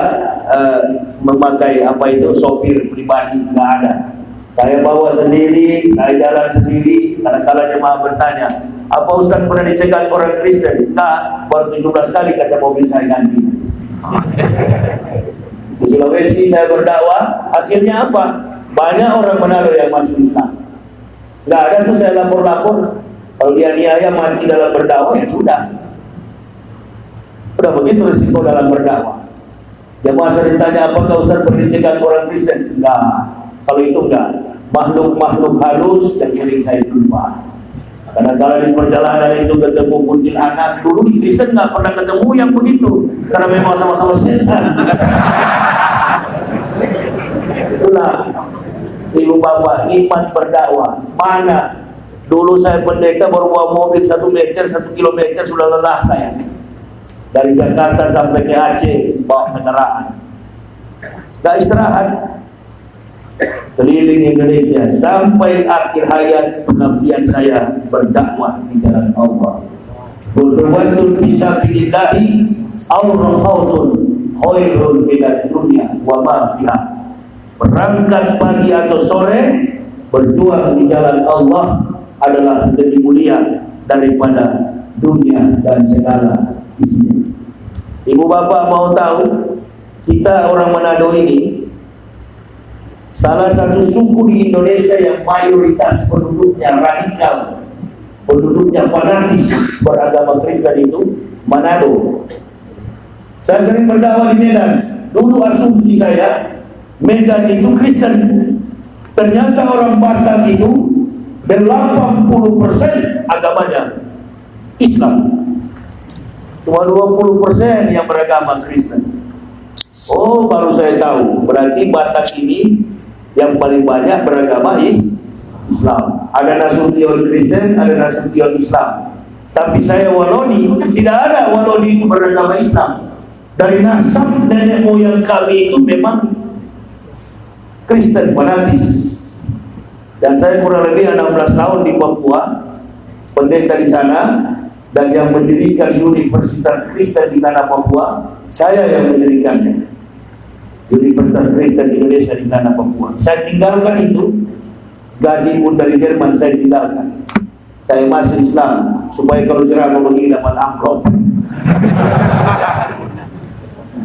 memakai apa itu sopir pribadi, nggak ada. Saya bawa sendiri, saya jalan sendiri. Kadang-kadang jemaah bertanya, apa Ustaz pernah dicegat orang Kristen? Enggak, baru 17 kali kaca mobil saya ganti. Di Sulawesi saya berdakwah, hasilnya apa? Banyak orang Manado yang masuk Islam. Nggak ada tuh saya lapor-lapor. Kalau dia niaya mati dalam berdakwah, ya sudah. Udah begitu risiko dalam berdakwah. Jemaah saya ditanya, apakah Ustaz pernah dicegat orang Kristen? Enggak. Kalau itu enggak. Makhluk-makhluk halus yang sering saya jumpa. Kadang-kadang di perjalanan itu ketemu kuntil anak. Dulu di Kristen nggak pernah ketemu yang begitu, karena memang sama-sama setan. Itulah ibu bapak nikmat berdakwah. Mana dulu saya pendeta baru bawa mobil 1 meter 1 kilometer sudah lelah saya. Dari Jakarta sampai ke Aceh bawa kendaraan. Nggak istirahat. Keliling Indonesia sampai akhir hayat pengabdian saya berdakwah di jalan Allah. Berbuatul fisabilillahi aw-rahautun khairun minad dunya wa ma fiha. Berangkat pagi atau sore berjuang di jalan Allah adalah lebih mulia daripada dunia dan segala isinya. Ibu bapak mau tahu, kita orang Manado ini salah satu suku di Indonesia yang mayoritas penduduknya radikal, penduduknya fanatis beragama Kristen itu Manado. Saya sering berdakwah di Medan. Dulu asumsi saya Medan itu Kristen. Ternyata orang Batak itu 80% agamanya Islam. Cuma 20% yang beragama Kristen. Oh, baru saya tahu. Berarti Batak ini yang paling banyak beragama Islam. Ada Nasution Kristen, ada Nasution Islam. Tapi saya Waloni, tidak ada Waloni itu beragama Islam. Dari nasab nenek moyang kami itu memang Kristen fanatis. Dan saya kurang lebih 16 tahun di Papua, pendeta di sana, dan yang mendirikan Universitas Kristen di tanah Papua, saya yang mendirikannya. Universitas Kristen Indonesia di tanah Papua. Saya tinggalkan itu, gaji pun dari Jerman saya tinggalkan. Saya masuk Islam supaya kalau ceramah begini dapat amplop.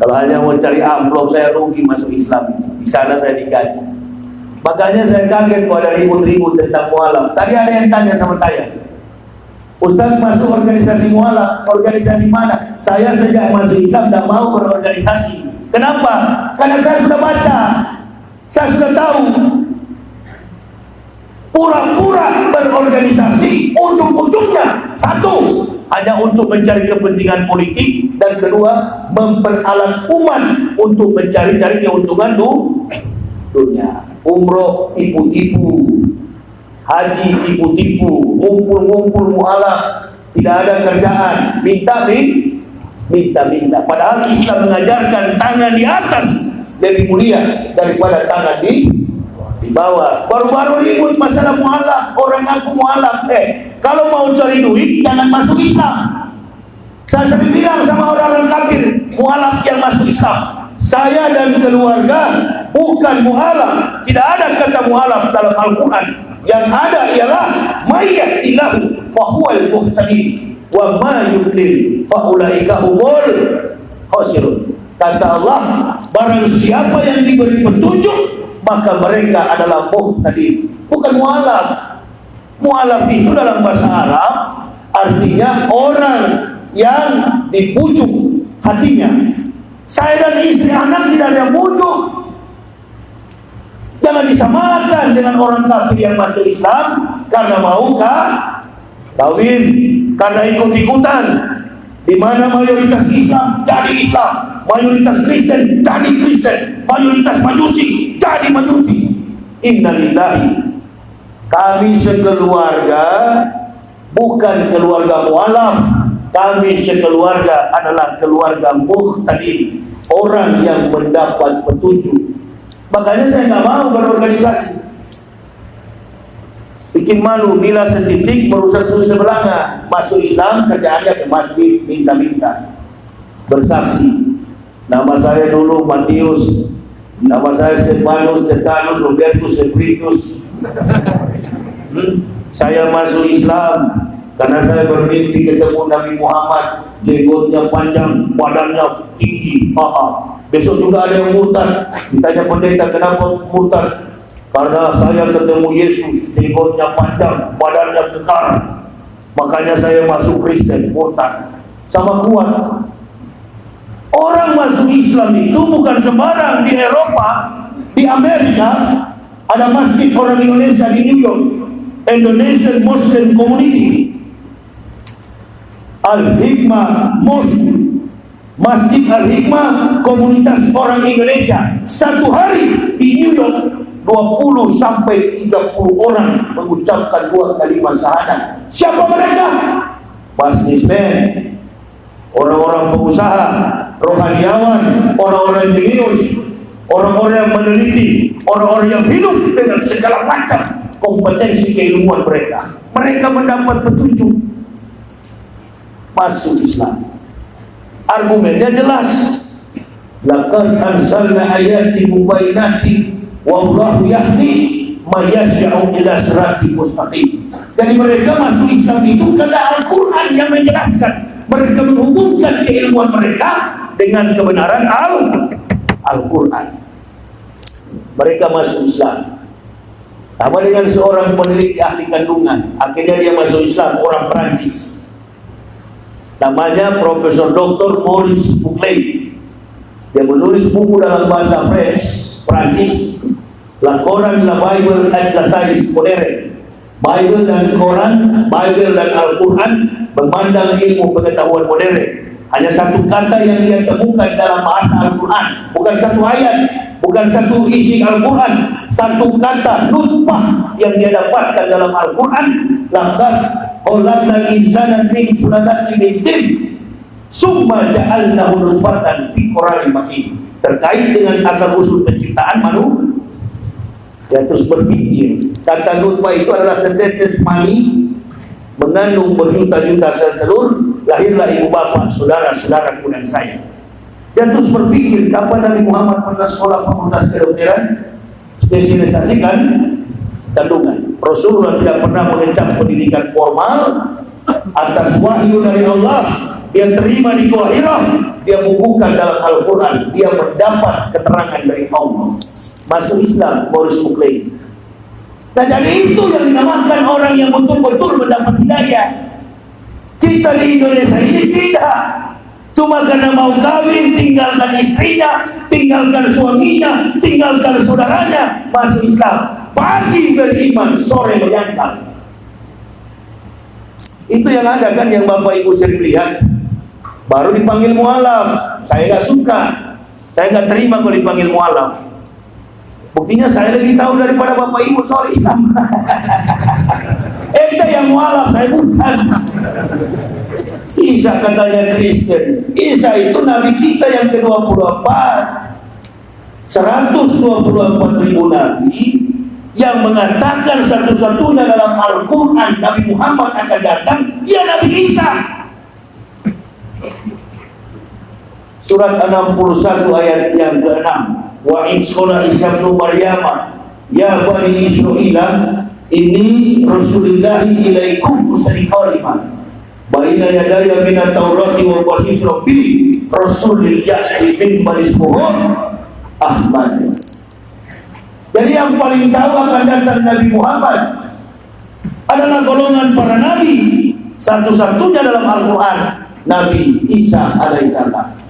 Kalau hanya mau cari amplop saya rugi masuk Islam. Di sana saya digaji. Makanya saya kaget kalau ada ribut-ribut tentang mualaf. Tadi ada yang tanya sama saya, Ustaz masuk organisasi mualaf, organisasi mana? Saya sejak masuk Islam tidak mau berorganisasi. Kenapa? Karena saya sudah baca, saya sudah tahu. Pura-pura berorganisasi, ujung-ujungnya satu, hanya untuk mencari kepentingan politik, dan kedua, memperalat umat untuk mencari-cari keuntungan dunia. Umroh tipu-tipu, haji tipu-tipu, ngumpul-ngumpul mualaf, tidak ada kerjaan, minta. Padahal Islam mengajarkan tangan di atas lebih mulia daripada tangan di bawah. Baru-baru ribut masalah mualaf, orang ngaku mualaf. Kalau mau cari duit jangan masuk Islam. Saya sering bilang sama orang-orang kafir, mualaf yang masuk Islam. Saya dan keluarga bukan mualaf. Tidak ada kata mualaf dalam Al-Quran. Yang ada ialah mayyat ilahu fahuwal muhtadi wa ma yudlil faulaika humul khasirun. Kata Allah, barang siapa yang diberi petunjuk maka mereka adalah muhtadi, bukan mualaf. Mualaf itu dalam bahasa Arab artinya orang yang dipujuk hatinya. Saya dan istri anak tidak ada yang pujuk. Jangan disamakan dengan orang kafir yang masuk Islam karena mau kawin, karena ikut-ikutan. Di mana mayoritas Islam jadi Islam, mayoritas Kristen jadi Kristen, mayoritas Majusi jadi Majusi. Innalillahi. Kami sekeluarga bukan keluarga mualaf. Kami sekeluarga adalah keluarga muhtadin, orang yang mendapat petunjuk. Makanya saya nggak mau berorganisasi. Bikin malu, bila setitik merusak susu sebelanga. Masuk Islam, kerjaannya ke masjid, minta-minta, bersaksi. Nama saya dulu Matius, nama saya Stefanus, Robertus, Seprinus. Saya masuk Islam karena saya bermimpi ketemu Nabi Muhammad, jenggotnya panjang, badannya tinggi. Besok juga ada yang murtad. Ditanya pendeta, kenapa murtad? Karena saya ketemu Yesus, jenggotnya panjang, badannya kekar, makanya saya masuk Kristen. Murtad. Sama kuat. Orang masuk Islam itu bukan sembarang. Di Eropa, di Amerika, ada masjid orang Indonesia di New York, Indonesian Muslim Community, Al-Hikmah Mosque, Masjid Al-Hikmah, komunitas orang Indonesia. Satu hari di New York 20 sampai 30 orang mengucapkan 2 kalimat syahadat. Siapa mereka? Businessmen, orang-orang pengusaha, rohaniawan, orang-orang jenius, orang-orang yang meneliti, orang-orang yang hidup dengan segala macam kompetensi keilmuan mereka. Mereka mendapat petunjuk masuk Islam. Argumennya jelas. Laqad anzalna ayatin mubayyinatin wallahu yahdi may yasha'u ila siratal mustaqim. Jadi mereka masuk Islam itu karena Al-Quran yang menjelaskan. Mereka menghubungkan keilmuan mereka dengan kebenaran Al-Quran. Mereka masuk Islam. Sama dengan seorang peneliti ahli kandungan, akhirnya dia masuk Islam, orang Perancis. Namanya Profesor Dr. Maurice Buckley. Dia menulis buku dalam bahasa Perancis, La Coran, la Bible and la Science Moderne. Bible dan Quran, Bible dan Al-Quran memandang ilmu pengetahuan modern. Hanya satu kata yang dia temukan dalam bahasa Al-Quran, bukan satu ayat, bukan satu isi Al-Quran, satu kata nutfah yang dia dapatkan dalam Al-Quran. Laqad khalaqnal insana min sulalatin min tin summa ja'alnahu nutfatan fi qararin makin. Terkait dengan asal usul penciptaan manusia, dia terus berpikir, kata nutfah itu adalah setetes mani mengandung berjuta-juta sel telur, lahirlah ibu bapak, saudara-saudara dan saya. Dia terus berpikir, kapan Nabi Muhammad pernah sekolah fakultas kedokteran spesialisasikan kandungan? Rasulullah tidak pernah mengecap pendidikan formal. Atas wahyu dari Allah dia terima di Gua Hira, dia bukukan dalam Al-Quran, dia mendapat keterangan dari Allah. Masuk Islam, Maurice Buckley. Nah, jadi itu yang dinamakan orang yang betul-betul mendapat hidayah. Kita di Indonesia ini tidak. Cuma karena mau kawin, tinggalkan istrinya, tinggalkan suaminya, tinggalkan saudaranya, masuk Islam. Pagi beriman, sore menyangkal. Itu yang ada kan, yang Bapak Ibu sering lihat. Baru dipanggil mualaf, saya nggak suka, saya nggak terima kalau dipanggil mualaf. Buktinya saya lebih tahu daripada Bapak Ibu soal Islam. Ente yang mualaf, saya bukan. Isa katanya Kristen. Isa itu Nabi kita yang ke-24. 124.000 Nabi yang mengatakan satu-satunya dalam Al-Quran Nabi Muhammad akan datang, ya Nabi Isa. Surat 61 ayat yang ke-6. Wa in qala Isa ibn Maryam ya bani Israil inni rasulullah ilaikum musadiqan baina yadaya minat taurati wa basis rabbi rasulil ya'ti min bani Ahmad. Jadi yang paling tahu akan datang Nabi Muhammad adalah golongan para nabi. Satu-satunya dalam Al-Quran Nabi Isa alaihissalam.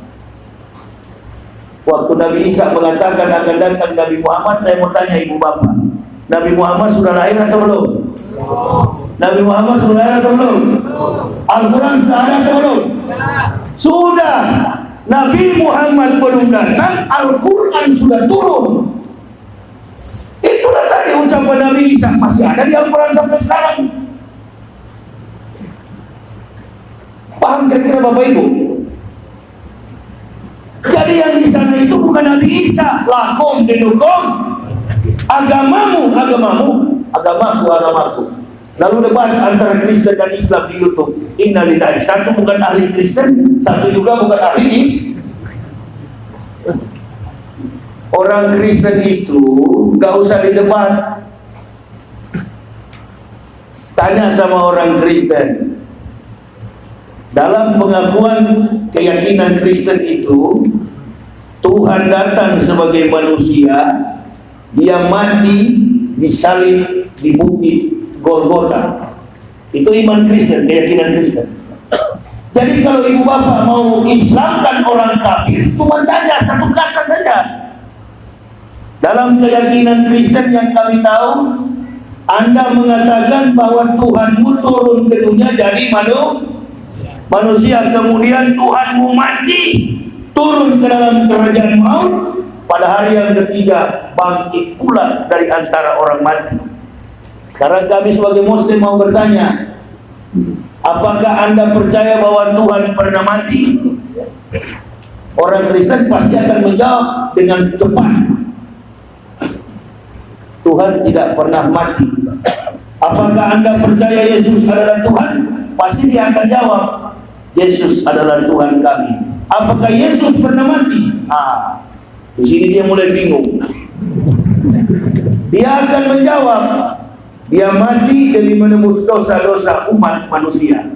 Waktu Nabi Isa mengatakan akan datang Nabi Muhammad, saya mau tanya ibu bapak, Nabi Muhammad sudah lahir atau belum? Nabi Muhammad sudah lahir atau belum? Al-Quran sudah ada atau belum? Sudah. Nabi Muhammad belum datang, Al-Quran sudah turun. Itulah tadi ucapan Nabi Isa, masih ada di Al-Quran sampai sekarang. Paham kira-kira Bapak Ibu? Jadi yang di sana itu bukan Nabi Isa, lakum dinukum, agamamu, agamaku. Lalu debat antara Kristen dan Islam di YouTube. Innalillahi, satu bukan ahli Kristen, satu juga bukan ahli Islam. Orang Kristen itu gak usah didebat. Tanya sama orang Kristen. Dalam pengakuan keyakinan Kristen itu, Tuhan datang sebagai manusia, dia mati disalib di bukit Golgota. Itu iman Kristen, keyakinan Kristen. Jadi kalau ibu bapak mau Islamkan orang kafir, cuma tanya satu kata saja. Dalam keyakinan Kristen yang kami tahu, Anda mengatakan bahwa Tuhanmu turun ke dunia jadi manusia, kemudian Tuhanmu mati, turun ke dalam kerajaan maut, pada hari yang ketiga bangkit pula dari antara orang mati. Sekarang kami sebagai Muslim mau bertanya, apakah Anda percaya bahwa Tuhan pernah mati? Orang Kristen pasti akan menjawab dengan cepat, Tuhan tidak pernah mati. Apakah Anda percaya Yesus adalah Tuhan? Pasti dia akan jawab, Yesus adalah Tuhan kami. Apakah Yesus pernah mati? Di sini dia mulai bingung. Dia akan menjawab, dia mati demi menembus dosa-dosa umat manusia.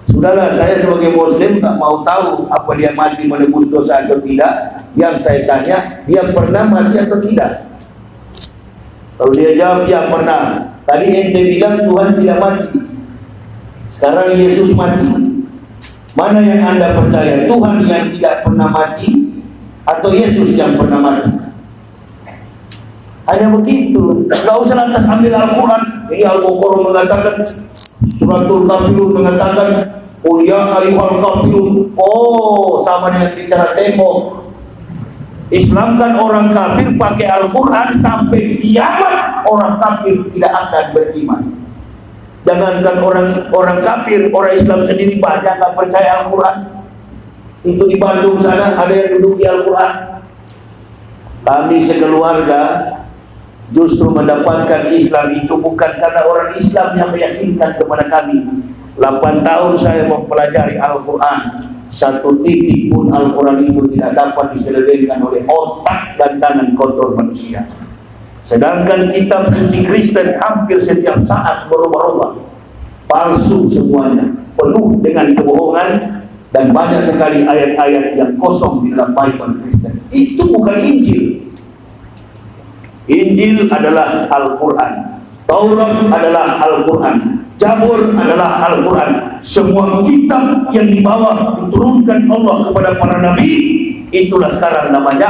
Sudahlah, saya sebagai Muslim tak mau tahu apa dia mati menembus dosa atau tidak. Yang saya tanya, dia pernah mati atau tidak? Kalau dia jawab, ya pernah. Tadi ente bilang Tuhan tidak mati, sekarang Yesus mati. Mana yang Anda percaya? Tuhan yang tidak pernah mati atau Yesus yang pernah mati? Hanya begitu. Gak usah lantas ambil Al-Quran. Ini Al-Quran mengatakan, Suratul Kafirun mengatakan, oh ya ayyuhal kafirun. Oh, sama dengan bicara tembok. Islamkan orang kafir pakai Al-Quran, sampai kiamat orang kafir tidak akan beriman. Jangankan orang kafir, orang Islam sendiri banyak tak percaya Al-Quran. Itu di Bandung sana ada yang duduk di Al-Quran. Kami sekeluarga justru mendapatkan Islam itu bukan karena orang Islam yang meyakinkan kepada kami. 8 tahun saya mempelajari Al-Quran, satu titik pun Al-Quran itu tidak dapat diselesaikan oleh otak dan tangan kotor manusia. Sedangkan kitab suci Kristen hampir setiap saat berubah-ubah, palsu semuanya, penuh dengan kebohongan, dan banyak sekali ayat-ayat yang kosong di dalam Bible Kristen. Itu bukan Injil. Injil adalah Al-Quran, Taurat adalah Al-Quran, Zabur adalah Al-Quran. Semua kitab yang dibawa diturunkan Allah kepada para nabi itulah sekarang namanya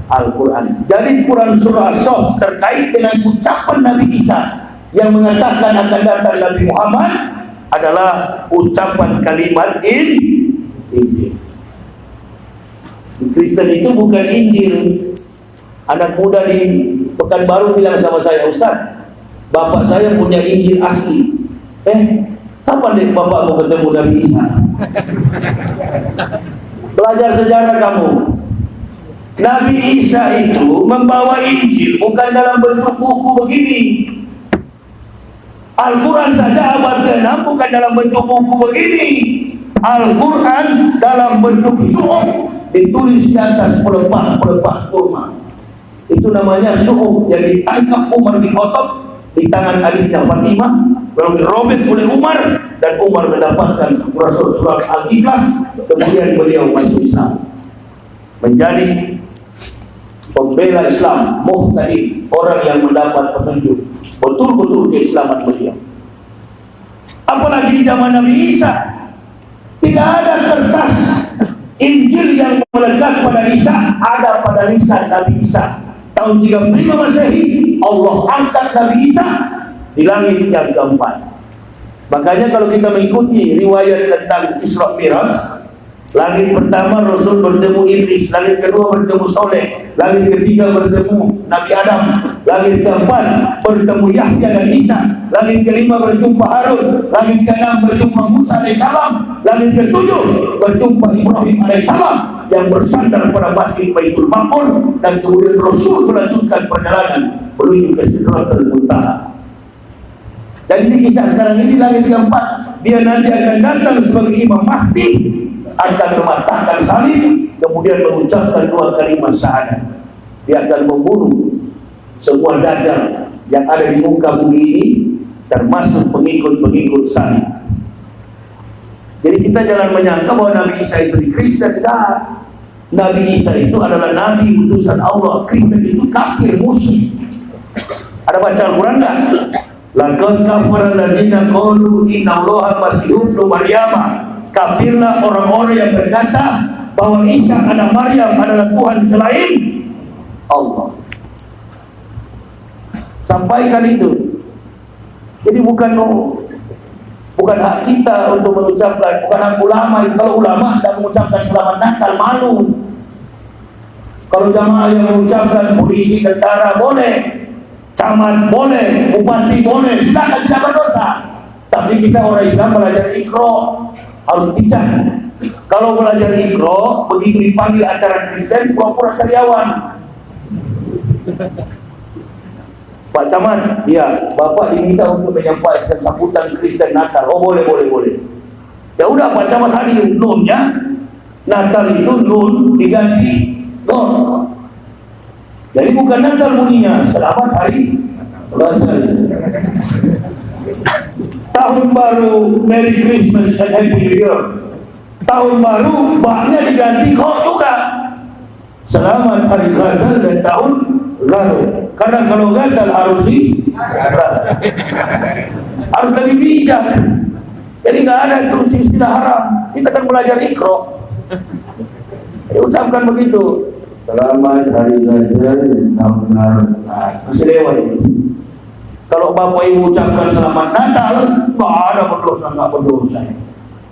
Al-Quran. Jadi Quran surah As-Saff terkait dengan ucapan Nabi Isa yang mengatakan akan datang Nabi Muhammad adalah ucapan kalimat Injil. Kristen itu bukan Injil. Anak muda di Pekanbaru bilang sama saya, Ustaz, bapak saya punya Injil asli. Kapan deh bapak mau ketemu Nabi Isa? Belajar sejarah kamu. Nabi Isa itu membawa Injil bukan dalam bentuk buku begini. Al-Quran saja abad ke-6 bukan dalam bentuk buku begini. Al-Quran dalam bentuk suhuf, ditulis di atas pelepah kurma. Itu namanya suhuf yang ditangkap Umar bin Khattab di tangan adiknya Fatimah, lalu dirobek oleh Umar, dan Umar mendapatkan surat Al-Ikhlas. Kemudian beliau masuk Islam, menjadi pembela Islam, muhtadi, orang yang mendapat petunjuk betul-betul keislaman beliau. Apalagi di zaman Nabi Isa, tidak ada kertas Injil yang melekat pada Isa, ada pada lisan Nabi Isa. Tahun 35 Masehi, Allah angkat Nabi Isa di langit yang keempat. Makanya kalau kita mengikuti riwayat tentang Isra Miraj, langit pertama Rasul bertemu Iblis, langit kedua bertemu Soleh, langit ketiga bertemu Nabi Adam, langit keempat bertemu Yahya dan Isa, langit kelima berjumpa Harun, langit keenam berjumpa Musa alaihissalam, langit ketujuh berjumpa Ibrahim alaihissalam yang bersandar pada Masjid Baitul Maqmur, dan kemudian Rasul melanjutkan perjalanan menuju ke Sidratul Muntaha. Dan ini kisah sekarang ini langit keempat, dia nanti akan datang sebagai Imam Mahdi, akan mematahkan salib, kemudian mengucapkan 2 kalimat syahadat. Dia akan membunuh semua dagang yang ada di muka bumi ini, termasuk pengikut-pengikut salib. Jadi kita jangan menyangka bahwa Nabi Isa itu di Kristen. Nabi Isa itu adalah Nabi utusan Allah. Kristen itu kafir, musyrik. Ada baca Al-Quran enggak? Laqad kafara allazina qalu innallaha masihun ibnu Maryam. Kafirlah orang-orang yang berkata bahwa Isa anak Maryam adalah Tuhan selain Allah. Sampaikan itu. Jadi bukan hak kita untuk mengucapkan, bukan hak ulama. Kalau ulama tidak mengucapkan selamat Natal, malu. Kalau jamaah yang mengucapkan, polisi, tentara boleh, camat boleh, bupati boleh, silakan, tidak berdosa. Tapi kita orang Islam belajar Iqra, harus bijak. Kalau belajar Iqra, begitu dipanggil acara Kristen, pura-pura sariawan. Pak Camat, ya, Bapak diminta untuk menyampaikan sambutan Kristen Natal. Oh, boleh. Ya udah, Pak Camat hadir. Nunnya, Natal itu nun diganti non. Jadi bukan Natal bunyinya, selamat hari Natal. Tahun baru, Merry Christmas and Happy New Year. Tahun baru, baknya diganti kok juga. Selamat hari Natal dan tahun baru. Karena kalau gagal harus harus lebih bijak. Jadi nggak ada terus istilah haram. Kita kan belajar Iqra. Ucapkan begitu. Selamat hari Natal tahun baru. Masih lewat. Kalau Bapak Ibu ucapkan selamat Natal, nggak ada berdosa, nggak berdosa.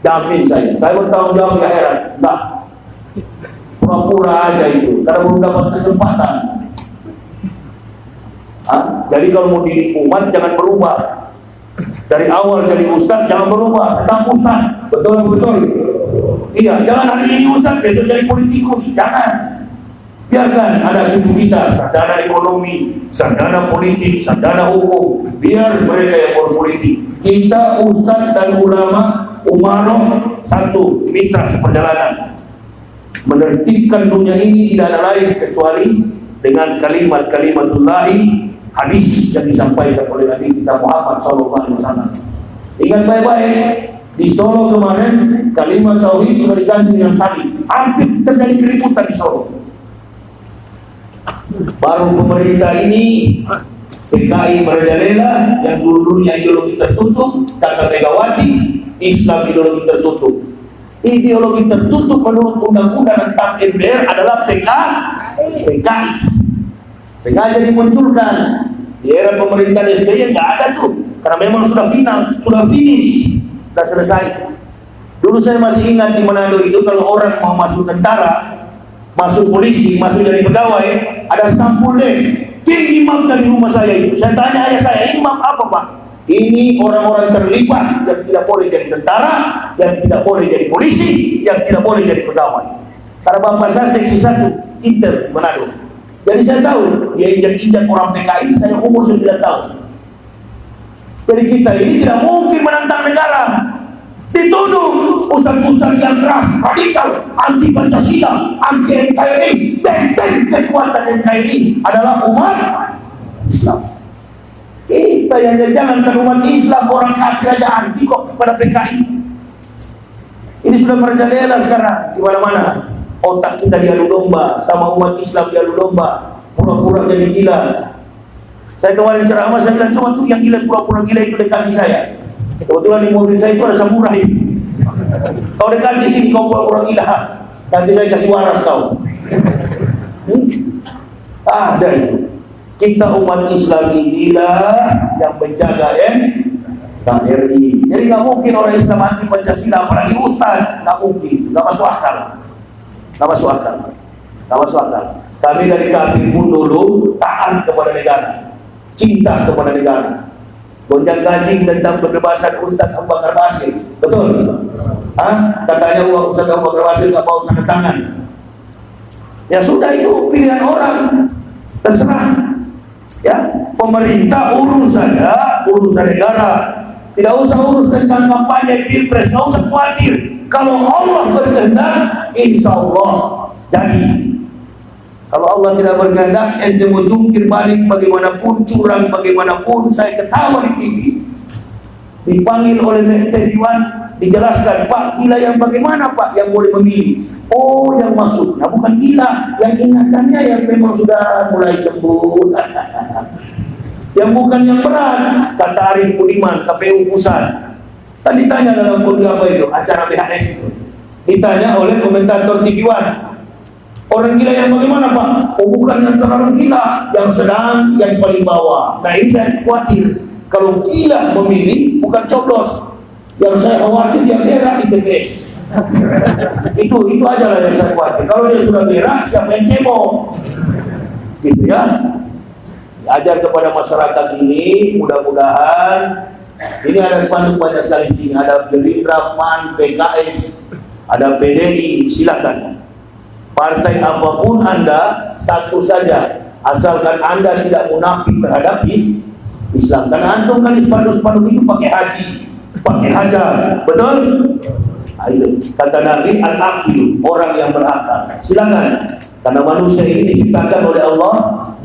Jamin saya bertanggung jawab di akhirat. Nggak. Pura-pura aja itu, karena belum dapat kesempatan. Jadi kalau mau didik umat jangan berubah. Dari awal jadi ustaz jangan berubah, tetap ustaz. Betul. Iya, jangan hari ini ustaz, besok jadi politikus. Jangan. Biarkan ada cucu kita, sarjana ekonomi, sarjana politik, sarjana hukum. Biar mereka yang berpolitik. Kita ustaz dan ulama, umaroh satu, mitra seperjalanan. Menertibkan dunia ini tidak ada lain kecuali dengan kalimat-kalimatullahi, hadis yang disampaikan oleh Nabi kita Muhammad SAW. Ingat baik-baik, di Solo kemarin kalimat tauhid sudah diganti dengan salib. Hampir terjadi keributan di Solo. Baru pemerintah ini PKI merajalela yang dulu-dulunya ideologi tertutup, kata Megawati, Islam ideologi tertutup. Ideologi tertutup menurut undang-undang tentang MPR adalah PKI. Sengaja dimunculkan di era pemerintahan SBY, nggak ada tuh, karena memang sudah final, sudah finish, sudah selesai. Dulu saya masih ingat di Manado itu, kalau orang mau masuk tentara, masuk polisi, masuk jadi pegawai, ada sampul deh, tinggi map dari rumah saya itu. Saya tanya ayah saya, ini map apa Pak? Ini orang-orang terlibat yang tidak boleh jadi tentara, yang tidak boleh jadi polisi, yang tidak boleh jadi pegawai. Karena bapak saya seksi 1 Inter Manado. Jadi saya tahu dia injak-injak orang PKI, saya umur 9 tahun. Jadi kita ini tidak mungkin menantang negara. Dituduh ustaz-ustaz yang keras, radikal, anti Pancasila, anti NKRI. Benteng kekuatan NKRI adalah umat Islam. Kita yang jangankan umat Islam, orang kafir aja anti kok kepada PKI. Ini sudah merajalela sekarang di mana-mana. Otak kita diadu domba sama umat Islam, diadu domba, pura-pura jadi gila. Saya kemarin ceramah, saya bilang cuma tuh yang gila, pura-pura gila itu dekati saya. Kebetulan di mobil saya itu ada samurai. Kau dekati sini, kau pura-pura gila, nanti saya kasih waras kau. Ada itu. Kita umat Islam inilah yang menjaga NKRI. Jadi nggak mungkin orang Islam anti Pancasila, apalagi ustaz, nggak mungkin, nggak masuk akal, nggak masuk akal, nggak masuk akal. Kami dari kami pun dulu taat kepada negara, cinta kepada negara. Gonjang ganjing tentang kebebasan Ustaz Abu Bakar Basir, betul? Katanya Ustaz Abu Bakar Basir nggak mau tanda tangan. Ya sudah, itu pilihan orang, terserah. Ya, pemerintah urus saja urusan negara, tidak usah urus tentang kampanye pilpres, nggak usah khawatir. Kalau Allah berkehendak, insya Allah jadi. Kalau Allah tidak berkehendak, ente mau jungkir balik bagaimanapun, curang bagaimanapun, saya ketawa di TV, dipanggil oleh TV1, dijelaskan, Pak, gila yang bagaimana Pak yang boleh memilih? Oh, yang maksudnya bukan gila, yang ingatannya yang memang sudah mulai sembuh. Yang bukan yang berat, kata Arif Budiman, KPU Pusat. Tadi ditanya dalam apa itu, acara BHS itu, ditanya oleh komentator TV1, orang gila yang bagaimana Pak? Oh, bukan yang terlalu gila, yang sedang, yang paling bawah. Nah ini saya khawatir, kalau gila memilih bukan coblos. Yang saya khawatir yang merah di TPS. itu aja lah yang saya khawatir. Kalau dia sudah merah, siapa yang cebok? Gitu ya. Ajar kepada masyarakat ini, mudah-mudahan ini ada spanduk banyak sekali di sini. Ada Gerindra, PAN, PKS, ada PDI, silakan. Partai apapun Anda, satu saja, asalkan Anda tidak munafik terhadap Islam. Karena antum kan di spanduk-spanduk itu pakai haji, pakai hajar, betul? Nah, itu kata Nabi, al-aqil, orang yang berakal. Silakan, karena manusia ini diciptakan oleh Allah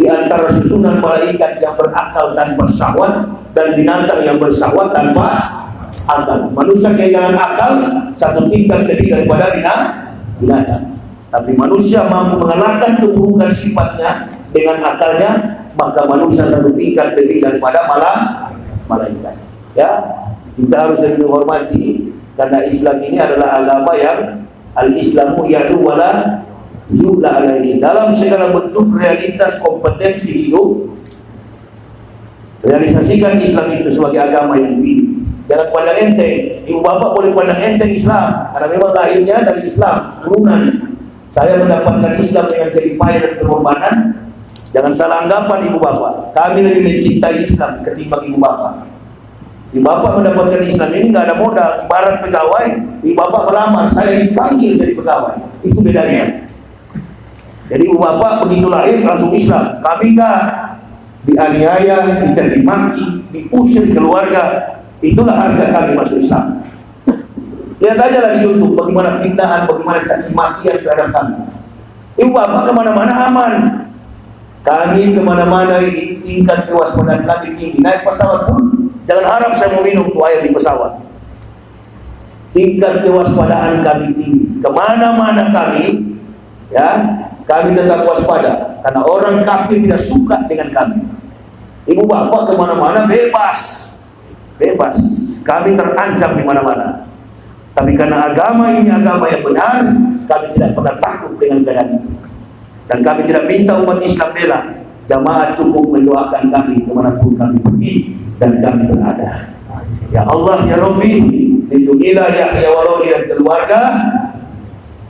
di antara susunan malaikat yang berakal tanpa syahwat dan binatang yang bersyahwat tanpa akal. Manusia kehilangan akal satu tingkat lebih daripada binatang. Tapi manusia mampu mengalahkan keburukan sifatnya dengan akalnya, maka manusia satu tingkat lebih daripada malaikat. Ya, kita harus lebih menghormati, karena Islam ini adalah agama yang al-Islamu ya'lu wala yu'la alaihi. Dalam segala bentuk realitas kompetensi hidup, realisasikan Islam itu sebagai agama yang tinggi. Jangan pandang enteng. Ibu bapak boleh pandang enteng Islam, karena memang lahirnya dari Islam, turunan. Saya mendapatkan Islam dengan jeripaya dan pengorbanan. Jangan salah anggapan ibu bapak. Kami lebih mencintai Islam ketimbang ibu bapak. Ibu bapak mendapatkan Islam ini nggak ada modal. Ibarat pegawai, ibu bapak melamar, saya dipanggil jadi pegawai. Itu bedanya. Jadi ibu bapak begitu lahir langsung Islam. Kami nggak, dianiaya, dicaci maki, diusir keluarga. Itulah harga kami masuk Islam. Lihat aja lah di YouTube bagaimana pindahan, bagaimana caci makian terhadap kami. Ibu bapak kemana-mana aman. Kami kemana-mana ini tingkat kewaspadaan kami tinggi. Naik pesawat pun jangan harap saya mau minum tuh air di pesawat. Tingkat kewaspadaan kami tinggi. Kemana-mana kami, ya, kami tetap waspada. Karena orang kafir tidak suka dengan kami. Ibu bapak kemana-mana bebas, bebas. Kami terancam di mana-mana. Tapi karena agama ini agama yang benar, kami tidak pernah takut dengan keadaan itu. Dan kami tidak minta umat Islam bela. Jamaah cukup mendoakan kami kemanapun kami pergi dan kami berada. Ya Allah, ya Rabbi, lindungilah Yahya Walauddin dan keluarga.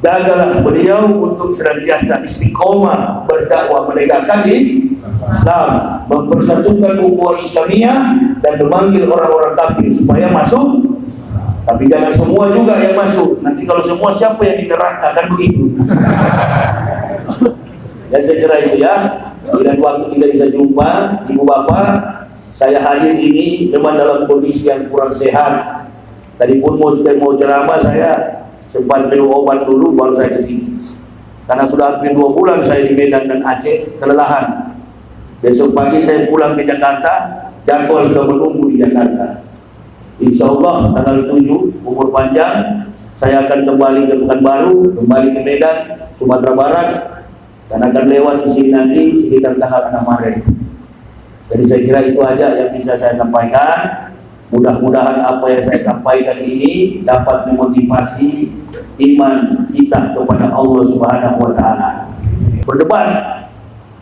Jagalah beliau untuk senantiasa istiqomah berdakwah menegakkan Islam, mempersatukan ukhuwah Islamiyah dan memanggil orang-orang kafir supaya masuk. Tapi jangan semua juga yang masuk. Nanti kalau semua, siapa yang di neraka, kan begitu. Ya, saya kira itu ya. Dan waktu tidak bisa jumpa, ibu bapak, saya hadir ini memang dalam kondisi yang kurang sehat. Tadi pun mau ceramah, saya sempat minum obat dulu baru saya ke sini. Karena sudah hampir 2 bulan saya di Medan dan Aceh, kelelahan. Besok pagi saya pulang ke Jakarta, jadwal sudah menunggu di Jakarta. Insya Allah tanggal 7 umur panjang saya akan kembali ke Pekanbaru, kembali ke Medan, Sumatera Barat, dan akan lewat di sini nanti sekitar tanggal 6 Maret. Jadi saya kira itu aja yang bisa saya sampaikan. Mudah-mudahan apa yang saya sampaikan ini dapat memotivasi iman kita kepada Allah Subhanahu wa Ta'ala. Berdebat,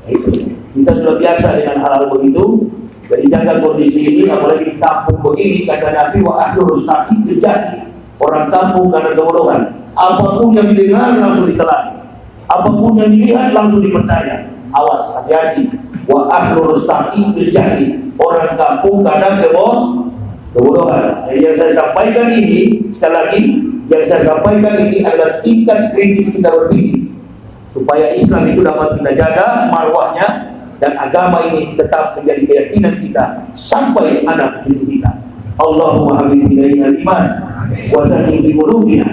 kita sudah biasa dengan hal-hal begitu. Jadi jaga kondisi ini, apalagi di kampung begini, kata Nabi, wa ahlu rustaqi terjadi orang kampung karena kebodohan. Apapun yang didengar langsung ditelan, apapun yang dilihat langsung dipercaya. Awas, hati-hati. Wa ahlu rustaqi terjadi orang kampung karena kebodohan. Jadi yang saya sampaikan ini, sekali lagi, yang saya sampaikan ini adalah tingkat kritis kita berpikir supaya Islam itu dapat kita jaga marwahnya, dan agama ini tetap menjadi keyakinan kita sampai anak cucu kita. Allahumma habib ilaina al-iman wa zayyinhu bi qulubina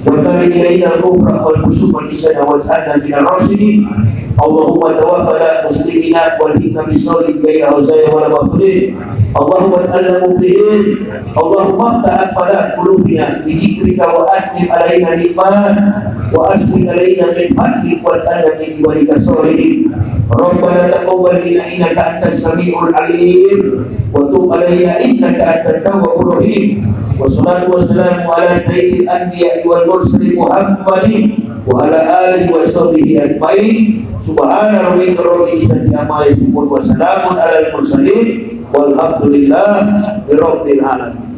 wa karrih ilaina al-kufra wal fusuq wal isyan waj'alna minal rasyidin. Allahumma tawaffana muslimina wal hikma bis-salihin ghayra huzayya wal maqdud. Allahumma ij'alna muflihin. Allahumma ta'at pada qulubina bi dzikrika wa adnim alaina al-iman wa asbir alaina min fadlik waj'alna min ibadika sholihin. Rabbana taqabbal minna innaka antas samiul alim wa tub alaina innaka antat tawwabur rahim. Wassalatu wassalamu ala sayyidil anbiya'i wal mursalin Muhammadin wa ala alihi wa sahbihi ajmain. Subhana rabbika rabbil izzati amma yasifun wa salamun alal mursalin walhamdulillah rabbil alamin.